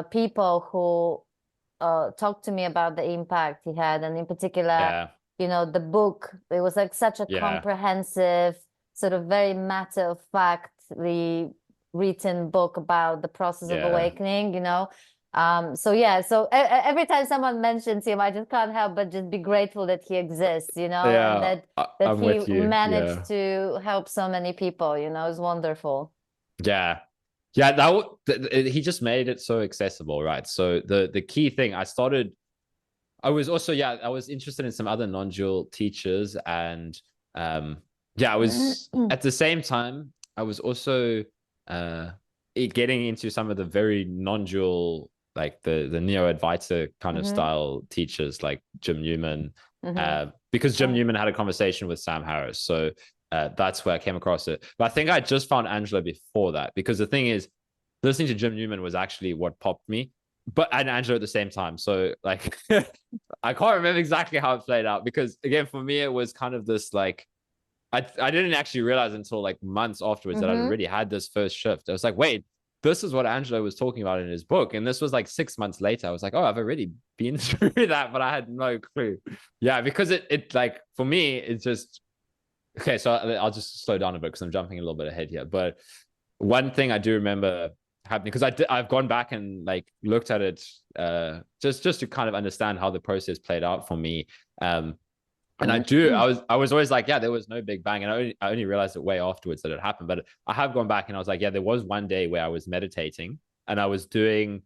people who talked to me about the impact he had, and in particular, yeah, the book, it was like such a yeah, comprehensive, sort of very matter of factly written book about the process of yeah, awakening. So yeah, so every time someone mentions him, I just can't help but just be grateful that he exists, and yeah. that I'm he with you. managed Yeah. to help so many people, it's wonderful. Yeah. Yeah, he just made it so accessible, right? So the key thing I was also, yeah, I was interested in some other non-dual teachers, and um yeah, I was at the same time I was also uh getting into some of the very non-dual, like the Neo Advaita kind of Hmm. style teachers like Jim Newman, Hmm. because Jim Oh. Newman had a conversation with Sam Harris. So that's where I came across it. But I think I just found Angelo before that, because the thing is, listening to Jim Newman was actually what popped me, but and Angelo at the same time. So like, I can't remember exactly how it played out, because again, for me, it was kind of this like, I didn't actually realize until like months afterwards that I'd Hmm. already had this first shift. I was like, wait, this is what Angelo was talking about in his book. And this was like 6 months later. I was like, oh, I've already been through that, but I had no clue. Yeah, because it like, for me, it's just, okay, so I'll just slow down a bit because I'm jumping a little bit ahead here. But one thing I do remember happening, because I've gone back and like looked at it, just to kind of understand how the process played out for me. And I was always like, yeah, there was no big bang, and I only realized it way afterwards that it happened. But I have gone back and I was like, yeah, there was one day where I was meditating and I was doing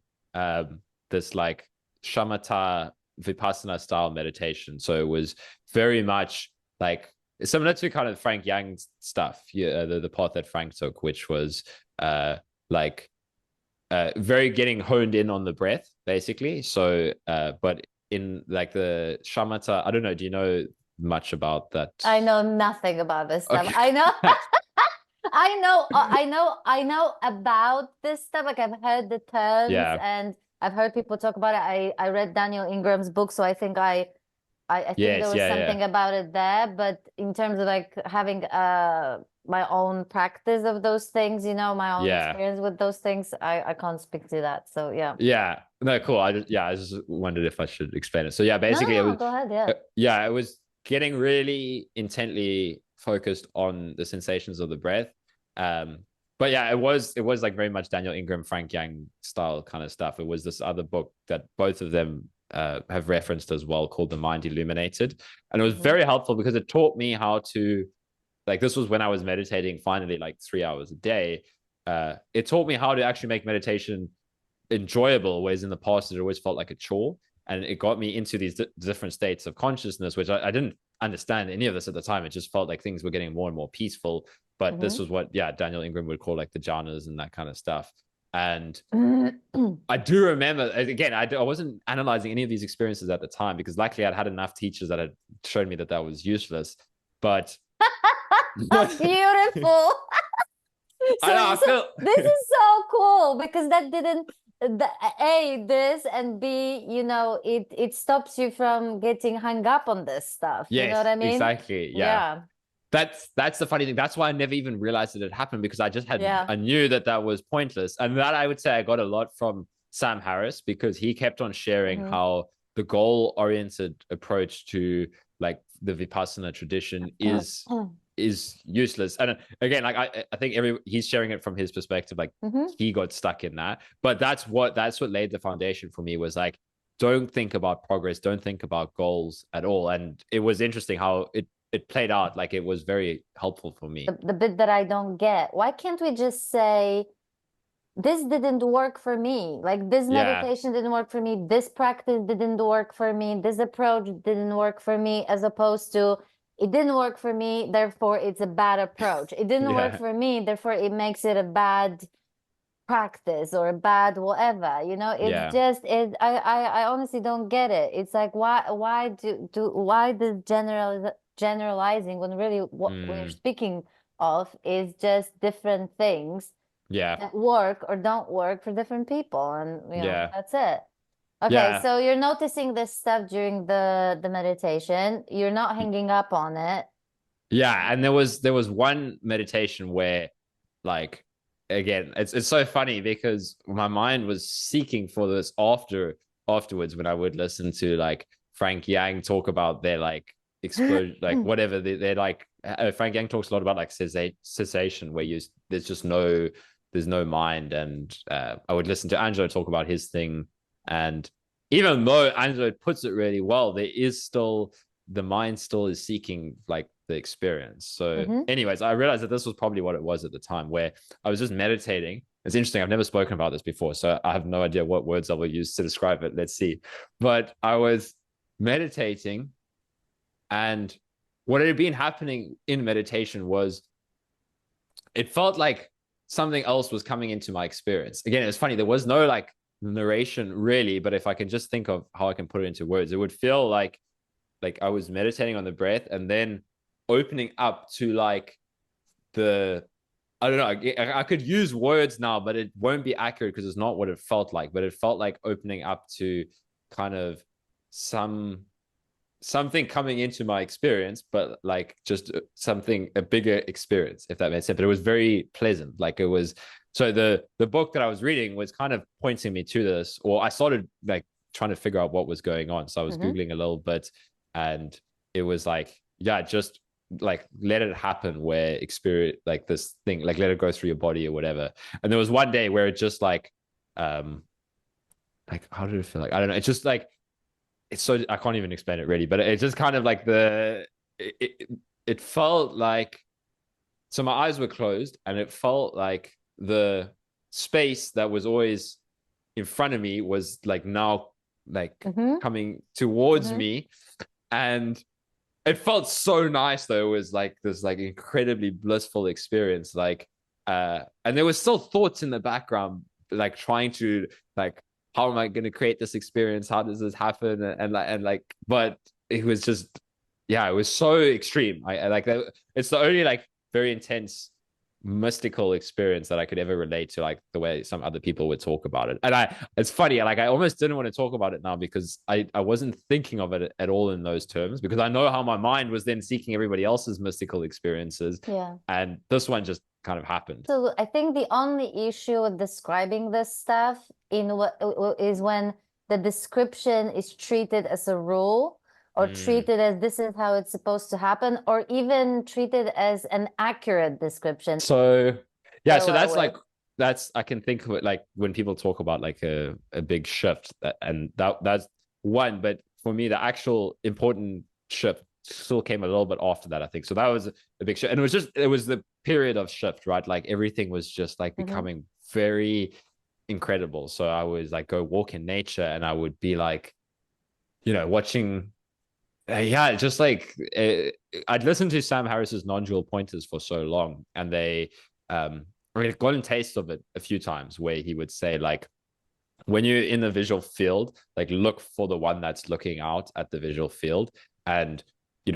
this like shamatha vipassana style meditation. So it was very much like similar to kind of Frank Yang's stuff, yeah, the path that Frank took, which was like very getting honed in on the breath, basically. So, but in like the shamatha, I don't know. Do you know much about that? I know nothing about this stuff. Okay. I know I know about this stuff. Like I've heard the terms Yeah. and I've heard people talk about it. I read Daniel Ingram's book, so I think I I think there Yes, was yeah, yeah. something about it there, but in terms of like having my own practice of those things, you know, my own Yeah. experience with those things, I can't speak to that. So yeah. Yeah. No, cool. I just wondered if I should explain it. So yeah, No, basically it no, was go ahead. Yeah. yeah, it was getting really intently focused on the sensations of the breath. Um, but yeah, it was like very much Daniel Ingram, Frank Yang style kind of stuff. It was this other book that both of them have referenced as well called The Mind Illuminated. And it was Mm-hmm. very helpful because it taught me how to, like, this was when I was meditating finally like 3 hours a day. It taught me how to actually make meditation enjoyable, whereas in the past it always felt like a chore. And it got me into these different states of consciousness, which I didn't understand any of this at the time. It just felt like things were getting more and more peaceful. But this was what, yeah, Daniel Ingram would call like the jhanas and that kind of stuff. And Mm-hmm. I do remember, again, I wasn't analyzing any of these experiences at the time because luckily I'd had enough teachers that had shown me that that was useless. But Beautiful. I know, I So feel this is so cool because that didn't the A, this, and B, you know, it stops you from getting hung up on this stuff. You know what yes, I mean? exactly. Yeah. Yeah. That's the funny thing. That's why I never even realized that it happened because Yeah. I knew that that was pointless. And that I would say I got a lot from Sam Harris because he kept on sharing Mm-hmm. how the goal oriented approach to like the Vipassana tradition is useless. And again, like I think he's sharing it from his perspective, like Mm-hmm. he got stuck in that. But that's what laid the foundation for me was like, don't think about progress, don't think about goals at all. And it was interesting how it played out. Like it was very helpful for me. The bit that I don't get, why can't we just say this didn't work for me? Like this Yeah. meditation didn't work for me, this practice didn't work for me, this approach didn't work for me, as opposed to it didn't work for me, therefore it's a bad approach. It didn't work Yeah. for me, therefore it makes it a bad practice or a bad whatever. You know, it's Yeah. just I honestly don't get it. It's like why the generalizing when really what we're Mm, speaking of is just different things yeah. that work or don't work for different people, and you know Yeah. that's it. Okay, Yeah. so you're noticing this stuff during the meditation. You're not hanging up on it. Yeah. And there was one meditation where like again, it's so funny because my mind was seeking for this afterwards when I would listen to like Frank Yang talk about their like explosion, like whatever they're like. Frank Yang talks a lot about like cessation, where there's just there's no mind, and I would listen to Angelo talk about his thing, and even though Angelo puts it really well, there is still the mind still is seeking like the experience. So, Mm-hmm. anyways, I realized that this was probably what it was at the time, where I was just meditating. It's interesting. I've never spoken about this before, so I have no idea what words I will use to describe it. Let's see. But I was meditating, and what had been happening in meditation was it felt like something else was coming into my experience. Again, it was funny. There was no like narration really, but if I can just think of how I can put it into words, it would feel like I was meditating on the breath and then opening up to like the I don't know. I could use words now, but it won't be accurate because it's not what it felt like. But it felt like opening up to kind of something coming into my experience, but like just a bigger experience, if that makes sense. But it was very pleasant. Like it was. So the book that I was reading was kind of pointing me to this, or I started like trying to figure out what was going on. So I was Mm-hmm. googling a little bit, and it was like, yeah, just like let it happen where experience like this thing, like let it go through your body or whatever. And there was one day where it just um like how did it feel? Like I don't know, it's just like it's so I can't even explain it really, but it's just kind of like it felt like, so my eyes were closed and it felt like the space that was always in front of me was like now like Mm-hmm. coming towards Mm-hmm. me, and it felt so nice though. It was like this like incredibly blissful experience. Like and there was still thoughts in the background, like trying to like, how am I gonna create this experience? How does this happen? And but it was just yeah, it was so extreme. I like that it's the only like very intense mystical experience that I could ever relate to, like the way some other people would talk about it. And it's funny, like I almost didn't want to talk about it now because I wasn't thinking of it at all in those terms, because I know how my mind was then seeking everybody else's mystical experiences. Yeah. And this one just kind of happened. So I think the only issue with describing this stuff in what is when the description is treated as a rule, or treated as this is how it's supposed to happen, or even treated as an accurate description. So yeah, so that's With. like I can think of it like when people talk about like a big shift, and that's one. But for me, the actual important shift still came a little bit after that, I think. So that was a big shift, and it was the period of shift, right? Like everything was just like becoming very incredible. So I was like go walk in nature, and I would be like, watching. Yeah, just like I'd listened to Sam Harris's non-dual pointers for so long, and they I mean, I've gotten a taste of it a few times where he would say like, when you're in the visual field, like look for the one that's looking out at the visual field. And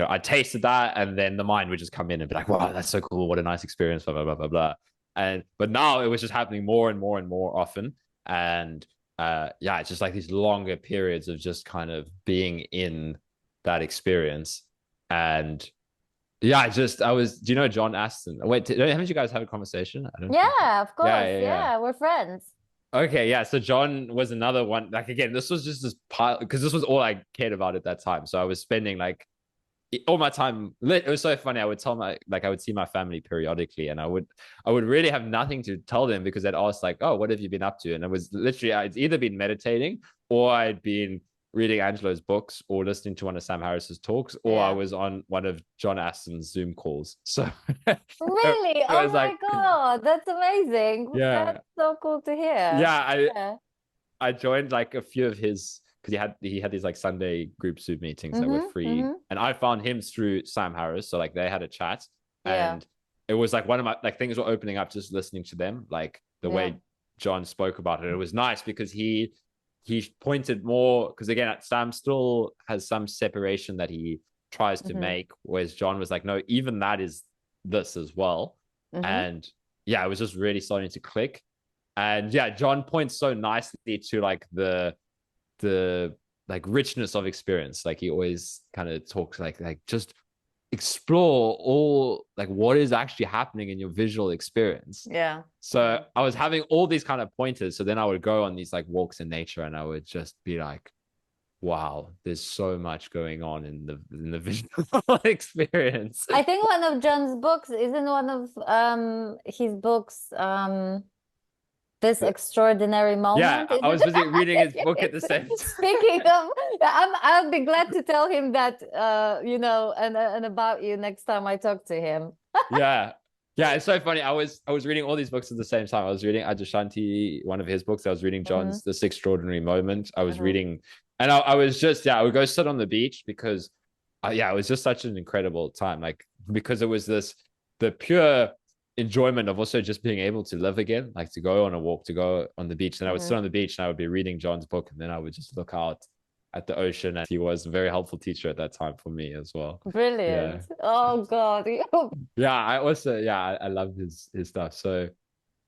I tasted that, and then the mind would just come in and be like, wow, that's so cool, what a nice experience, blah blah blah blah blah. But now it was just happening more and more and more often. And yeah, it's just like these longer periods of just kind of being in that experience. And yeah, I was, do you know John Aston? Wait, haven't you guys had a conversation? I don't think so. Yeah, of course. Yeah. We're friends. Okay, yeah. So John was another one. Like again, this was just this pile, because this was all I cared about at that time. So I was spending like all my time. It was so funny. I would I would see my family periodically, and I would really have nothing to tell them, because they'd ask like, "Oh, what have you been up to?" And it was literally, I'd either been meditating, or I'd been reading Angelo's books, or listening to one of Sam Harris's talks, or I was on one of John Aston's Zoom calls. So really, oh my God, that's amazing. Yeah, that's so cool to hear. Yeah, I joined like a few of his, because he had these like Sunday group Zoom meetings that were free, and I found him through Sam Harris. So like they had a chat, and it was like one of my like things were opening up just listening to them, like the way John spoke about it. It was nice because he pointed more, because again, Sam still has some separation that he tries to make, whereas John was like, no, even that is this as well. And yeah, it was just really starting to click. And yeah, John points so nicely to like the like richness of experience. Like he always kind of talks like just explore all like what is actually happening in your visual experience. Yeah. So I was having all these kind of pointers. So then I would go on these like walks in nature, and I would just be like, wow, there's so much going on in the visual experience. I think one of John's books, isn't one of his books This Extraordinary Moment? Yeah, I was busy reading his book at the same time. Speaking of, I'll be glad to tell him that, and about you next time I talk to him. Yeah. Yeah, it's so funny. I was reading all these books at the same time. I was reading Adyashanti, one of his books. I was reading John's This Extraordinary Moment. I was reading, and I was just, I would go sit on the beach, because it was just such an incredible time. Like, because it was the pure enjoyment of also just being able to live again, like to go on a walk, to go on the beach. And I would sit on the beach, and I would be reading John's book, and then I would just look out at the ocean. And he was a very helpful teacher at that time for me as well. Brilliant. Yeah. Oh God. Yeah, I also, I love his stuff. So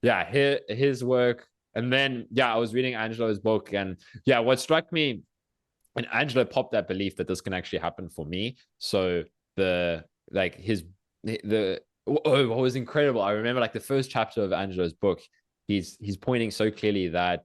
yeah, his work. And then I was reading Angelo's book, and what struck me, and Angelo popped that belief that this can actually happen for me. So what was incredible, I remember like the first chapter of Angelo's book, he's pointing so clearly that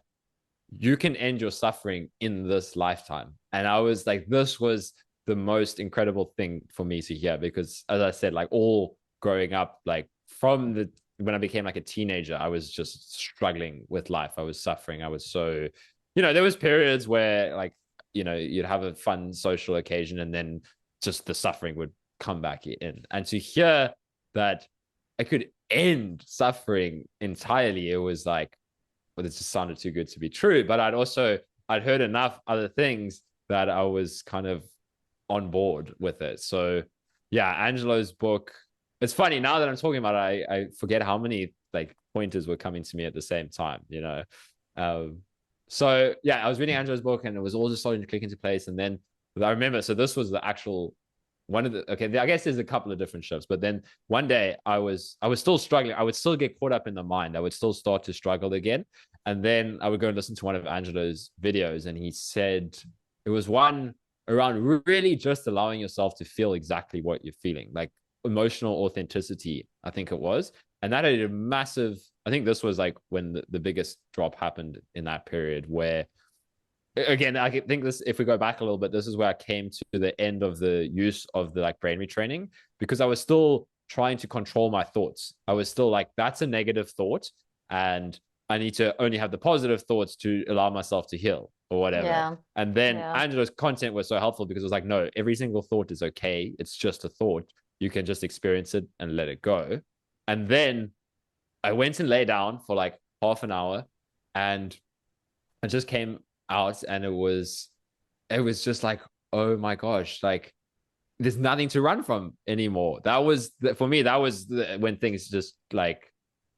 you can end your suffering in this lifetime. And I was like, this was the most incredible thing for me to hear, because as I said, like all growing up, like from when I became like a teenager, I was just struggling with life. I was suffering. I was so, there was periods where like, you'd have a fun social occasion, and then just the suffering would come back in. And to hear that I could end suffering entirely, it was like, well, this just sounded too good to be true. But I'd heard enough other things that I was kind of on board with it. So yeah, Angelo's book, it's funny now that I'm talking about it, I forget how many like pointers were coming to me at the same time, so yeah, I was reading Angelo's book, and it was all just starting to click into place. And then I remember, so this was the actual one of the, okay, I guess there's a couple of different shifts, but then one day I was still struggling. I would still get caught up in the mind. I would still start to struggle again. And then I would go and listen to one of Angelo's videos, and he said it was one around really just allowing yourself to feel exactly what you're feeling, like emotional authenticity, I think it was. And that had a massive, I think this was like when the biggest drop happened in that period, where again, I think this, if we go back a little bit, this is where I came to the end of the use of the like brain retraining, because I was still trying to control my thoughts. I was still like, that's a negative thought, and I need to only have the positive thoughts to allow myself to heal or whatever. Yeah. And then Yeah. Angelo's content was so helpful because it was like, no, every single thought is okay. It's just a thought. You can just experience it and let it go. And then I went and lay down for like half an hour, and I just came out, and it was just like, oh my gosh, like there's nothing to run from anymore. That was for me, that was when things just like,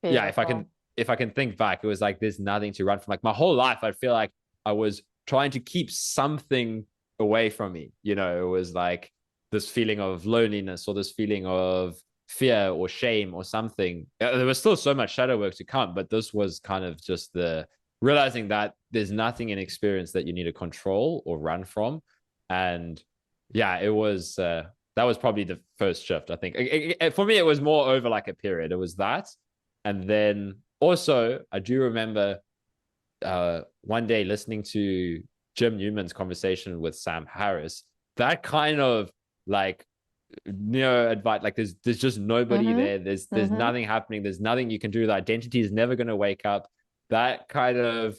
yeah, Beautiful. if I can think back, it was like there's nothing to run from. Like my whole life I feel like I was trying to keep something away from me, you know. It was like this feeling of loneliness, or this feeling of fear or shame or something. There was still so much shadow work to come, but this was kind of just the realizing that there's nothing in experience that you need to control or run from. And yeah, it was that was probably the first shift, I think. For me, it was more over like a period. It was that. And then also I do remember one day listening to Jim Newman's conversation with Sam Harris. That kind of like advice, like there's just nobody there. There's nothing happening. There's nothing you can do. The identity is never going to wake up. That kind of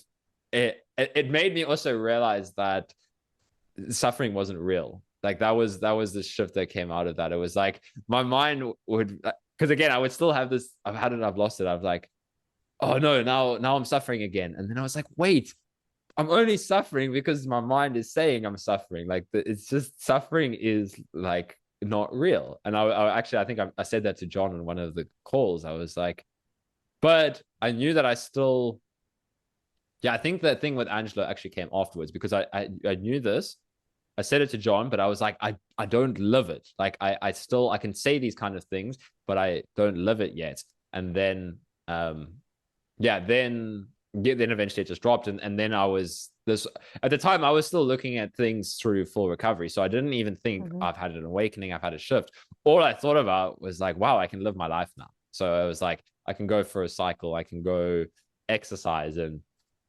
it made me also realize that suffering wasn't real. Like that was the shift that came out of that. It was like my mind would, because again I would still have this, I've had it, I've lost it. I was like, oh no, now I'm suffering again. And then I was like, wait, I'm only suffering because my mind is saying I'm suffering. Like it's just, suffering is like not real. And I actually, I think I said that to John on one of the calls. I was like, but I knew that I still, yeah, I think the thing with Angelo actually came afterwards, because I knew this. I said it to John, but I was like, I don't live it. Like I still, I can say these kind of things, but I don't live it yet. And then then eventually it just dropped. And then I was this, at the time I was still looking at things through full recovery. So I didn't even think I've had an awakening, I've had a shift. All I thought about was like, wow, I can live my life now. So I was like, I can go for a cycle, I can go exercise. And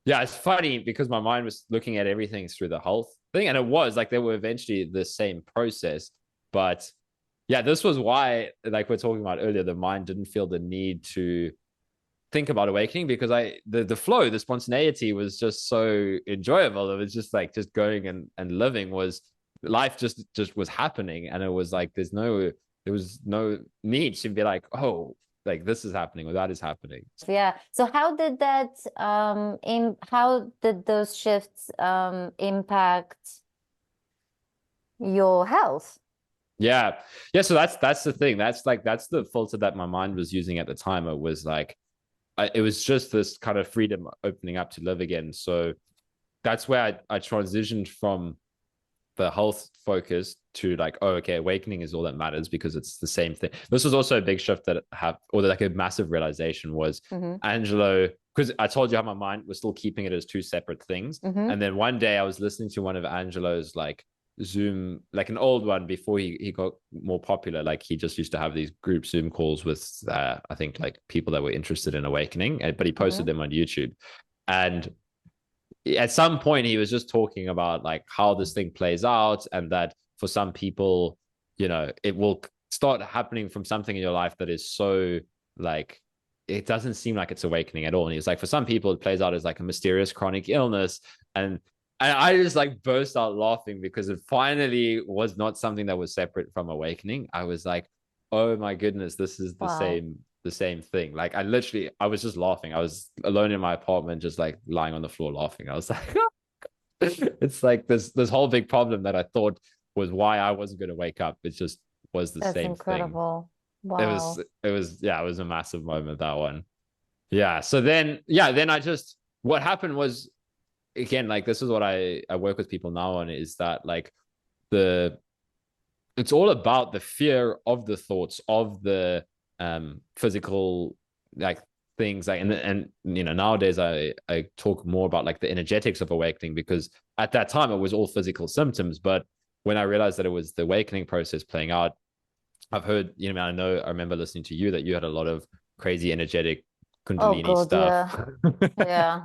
yeah, it's funny because my mind was looking at everything through the health thing. And it was like, they were eventually the same process. But yeah, this was why, like we're talking about earlier, the mind didn't feel the need to think about awakening, because the flow, the spontaneity was just so enjoyable. It was just like, just going and living, was life just was happening. And it was like, there was no need to be like, oh, like this is happening or that is happening. Yeah. So how did that how did those shifts impact your health? Yeah. So that's the thing. That's the filter that my mind was using at the time. It was like, it was just this kind of freedom opening up to live again. So that's where I transitioned from the health focus to like, oh, okay, awakening is all that matters, because it's the same thing. This was also a big shift that or like a massive realization was Angelo, because I told you how my mind was still keeping it as two separate things. And then one day I was listening to one of Angelo's like Zoom, like an old one before he got more popular. Like he just used to have these group Zoom calls with I think like people that were interested in awakening, but he posted them on YouTube. And at some point he was just talking about like how this thing plays out, and that for some people, it will start happening from something in your life that is so like, it doesn't seem like it's awakening at all. And he was like, for some people it plays out as like a mysterious chronic illness. And I just like burst out laughing, because it finally was not something that was separate from awakening. I was like, oh my goodness, this is the same thing. Like I was just laughing. I was alone in my apartment, just like lying on the floor laughing. I was like, it's like this whole big problem that I thought was why I wasn't going to wake up. It just was the same incredible thing. Wow. It was a massive moment, that one. Yeah. So then I just, what happened was, again, like this is what I work with people now on, is that like it's all about the fear of the thoughts of the physical like things like and you know nowadays I talk more about like the energetics of awakening, because at that time it was all physical symptoms, but when I realized that it was the awakening process playing out, I've heard, you know, I remember listening to you that you had a lot of crazy energetic Oh kundalini God, stuff. yeah. Yeah.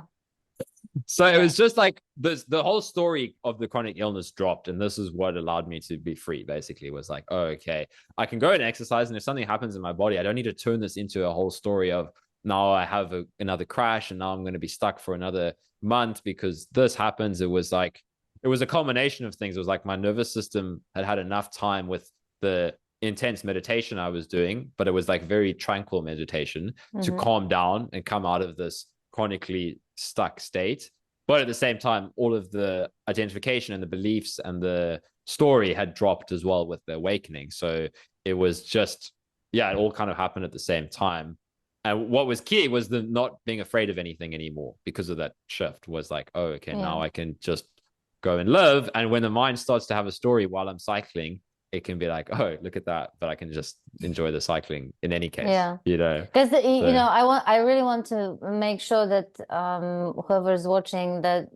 So it Yeah. was just like the whole story of the chronic illness dropped, and this is what allowed me to be free. Basically, was like, oh, okay, I can go and exercise, and if something happens in my body, I don't need to turn this into a whole story of now I have another crash, and now I'm going to be stuck for another month because this happens. It was like it was a culmination of things. It was like my nervous system had had enough time with the intense meditation I was doing, but it was like very tranquil meditation to calm down and come out of this chronically stuck state. But at the same time, all of the identification and the beliefs and the story had dropped as well with the awakening. So it was just, yeah, it all kind of happened at the same time. And what was key was the not being afraid of anything anymore, because of that shift was like, oh, okay, now Yeah. I can just go and live. And when the mind starts to have a story while I'm cycling, it can be like, oh, look at that, but I can just enjoy the cycling in any case, Yeah. you know. Because you So know, I really want to make sure that whoever's watching that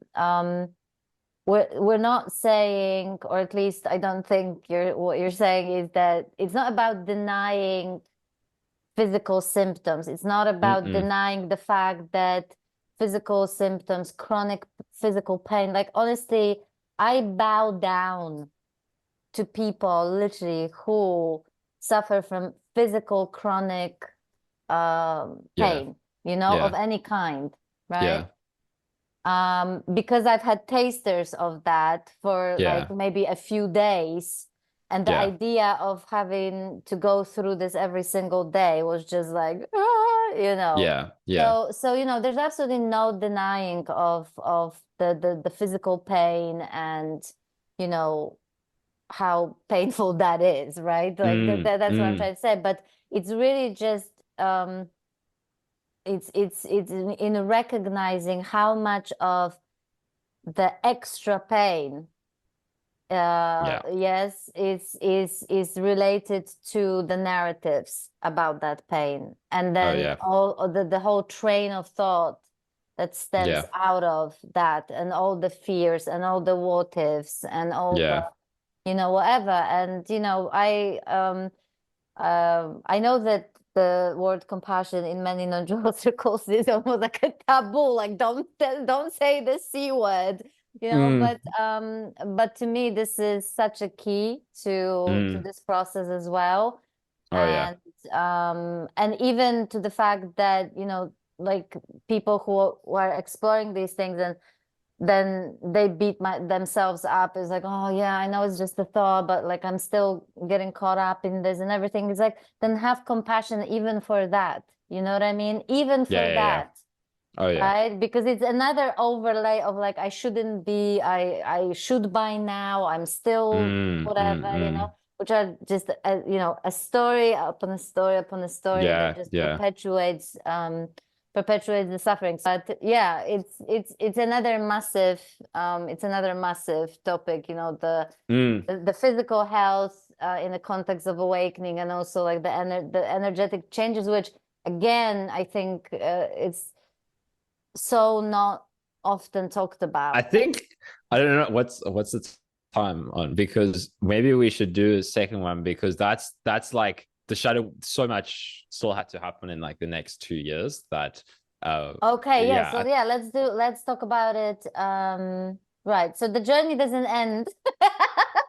we're not saying, or at least I don't think what you're saying is that it's not about denying physical symptoms. It's not about denying the fact that physical symptoms, chronic physical pain, like honestly, I bow down to people literally who suffer from physical chronic yeah, pain, you know, of yeah, any kind, right? yeah, Because I've had tasters of that for like yeah, maybe a few days, and the yeah, idea of having to go through this every single day was just like, you know. yeah, yeah. So you know, there's absolutely no denying of the physical pain and you know how painful that is, right? Like that's what I'm trying to say. But it's really just it's in recognizing how much of the extra pain Yeah. yes is related to the narratives about that pain, and Oh then yeah. all of the whole train of thought that stems Yeah. out of that, and all the fears and all the what ifs and all the Yeah. you know whatever. And you know I know that the word compassion in many non-dual circles is almost like a taboo, like don't say the C word, you know, Mm, but to me this is such a key to mm. this process as well. Oh yeah. And even to the fact that, you know, like people who are exploring these things and then they beat themselves up. It's like, oh yeah, I know it's just a thought, but like I'm still getting caught up in this and everything. It's like, then have compassion even for that. You know what I mean? Even Yeah, for yeah, yeah. that, Oh yeah. right? Because it's another overlay of like, I shouldn't be, I should by now, I'm still whatever, you know, Mm. which are just, you know, a story upon a story upon a story that Yeah, just yeah. perpetuates the suffering. But yeah, it's another massive topic, you know, Mm. the physical health in the context of awakening, and also like the energetic changes, which again I think it's so not often talked I about. think I don't know what's the time on, because maybe we should do a second one, because that's like the shadow, so much still had to happen in like the next 2 years that Okay, yeah, yeah. so yeah, let's talk about it. Right. So the journey doesn't end.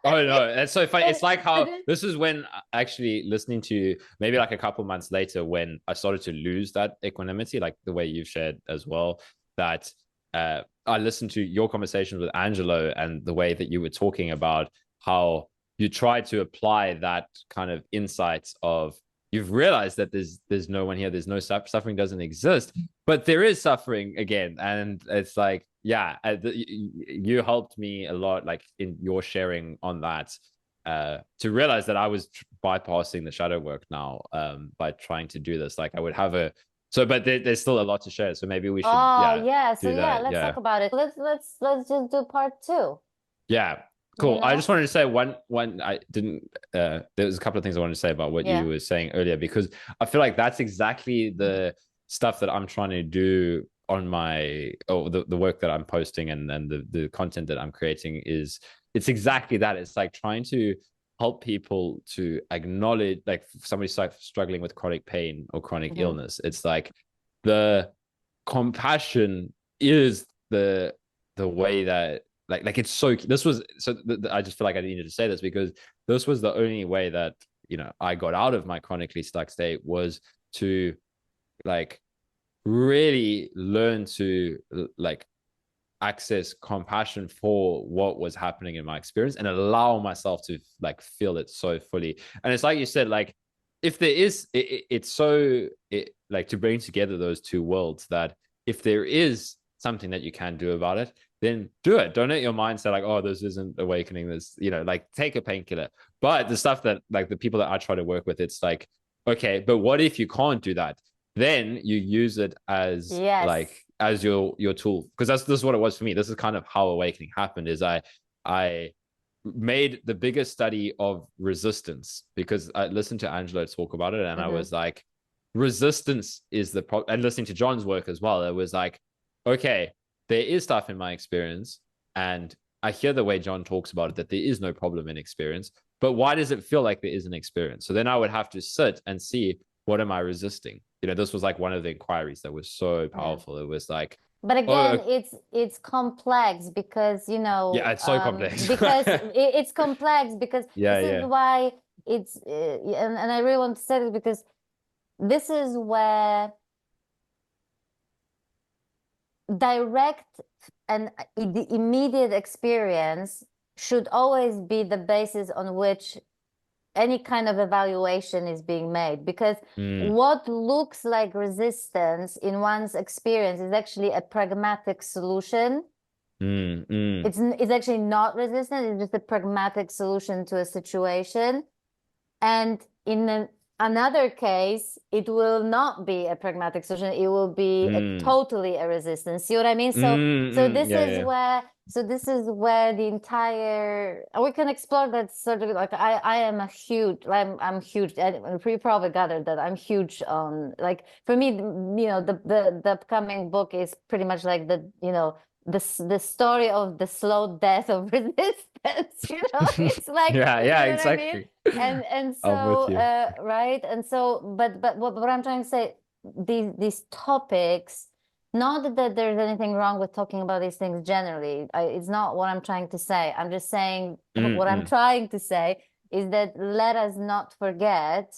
Oh no, it's so funny. It's like But how this is when actually listening to maybe like a couple months later, when I started to lose that equanimity, like the way you've shared as well, that I listened to your conversations with Angelo and the way that you were talking about how you try to apply that kind of insights of you've realized that there's no one here, there's no suffering doesn't exist, but there is suffering again, and it's like yeah, you helped me a lot, like in your sharing on that, to realize that I was bypassing the shadow work now, by trying to do this. Like I would have a so, but there's still a lot to share. So maybe we should, oh yeah, yeah, so do yeah, that. let's Yeah, talk about it. Let's just do part two. yeah. you Cool. I know? just wanted to say one I didn't there was a couple of things I wanted to say about what Yeah. you were saying earlier, because I feel like that's exactly the stuff that I'm trying to do on my the work that I'm posting, and the content that I'm creating is, it's exactly that. It's like trying to help people to acknowledge, like somebody's like struggling with chronic pain or chronic Hmm. illness. It's like the compassion is the way that, like it's so, this was so I just feel like I needed to say this because this was the only way that, you know, I got out of my chronically stuck state, was to like really learn to like access compassion for what was happening in my experience and allow myself to like feel it so fully. And it's like you said, like if there is it's so like to bring together those two worlds, that if there is something that you can do about it, then do it. Don't let your mind say like, oh, this isn't awakening, this, you know, like take a painkiller. But the stuff that, like the people that I try to work with, it's like, okay, but what if you can't do that? Then you use it as Yes. like as your tool, because this is what it was for me. This is kind of how awakening happened. Is I made the biggest study of resistance because I listened to Angelo talk about it, and I Hmm. was like, resistance is the problem. And listening to John's work as well, it was like, okay, there is stuff in my experience, and I hear the way John talks about it, that there is no problem in experience, but why does it feel like there is an experience? So then I would have to sit and see, what am I resisting? You know, this was like one of the inquiries that was so Yeah. powerful. It was like, But oh, again, it's complex because, yeah, it's so complex. it's complex because Yeah, this is yeah. why and I really want to say this because this is where direct and the immediate experience should always be the basis on which any kind of evaluation is being made, because Mm, what looks like resistance in one's experience is actually a pragmatic solution. mm. It's actually not resistance, it's just a pragmatic solution to a situation. And in another case, it will not be a pragmatic solution. It will be Mm, totally a resistance. See what I mean? So yeah, yeah. this is where the entire, we can explore that sort of like I am a huge, I'm huge. You probably gathered that I'm huge on, like, for me, you know, the upcoming book is pretty much like the, you know, the story of the slow death of resistance. You know, it's like, Yeah, you yeah, know what I mean? exactly. And I'm so with you. right, and so but what I'm trying to say, these topics, not that there's anything wrong with talking about these things generally. It's not what I'm trying to say. I'm just saying what I'm Mm. trying to say is that let us not forget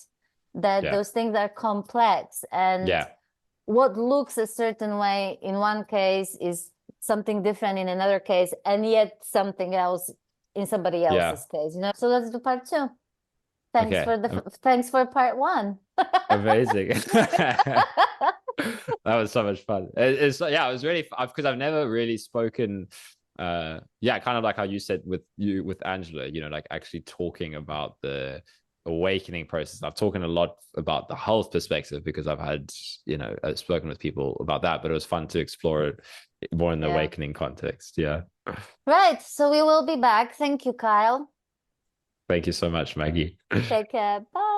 that Yeah, those things are complex, and yeah, what looks a certain way in one case is something different in another case, and yet something else in somebody yeah. else's case, you know? So let's do part two. Okay, Thanks for part one. amazing. That was so much fun. It's yeah, it was really because I've never really spoken. Yeah, kind of like how you said with Angela, you know, like actually talking about the awakening process. I've talked a lot about the health perspective because I've had, you know, spoken with people about that, but it was fun to explore it more in the Yeah. awakening context. Yeah. Right. So we will be back. Thank you, Kyle. Thank you so much, Maggie. Take care. Bye.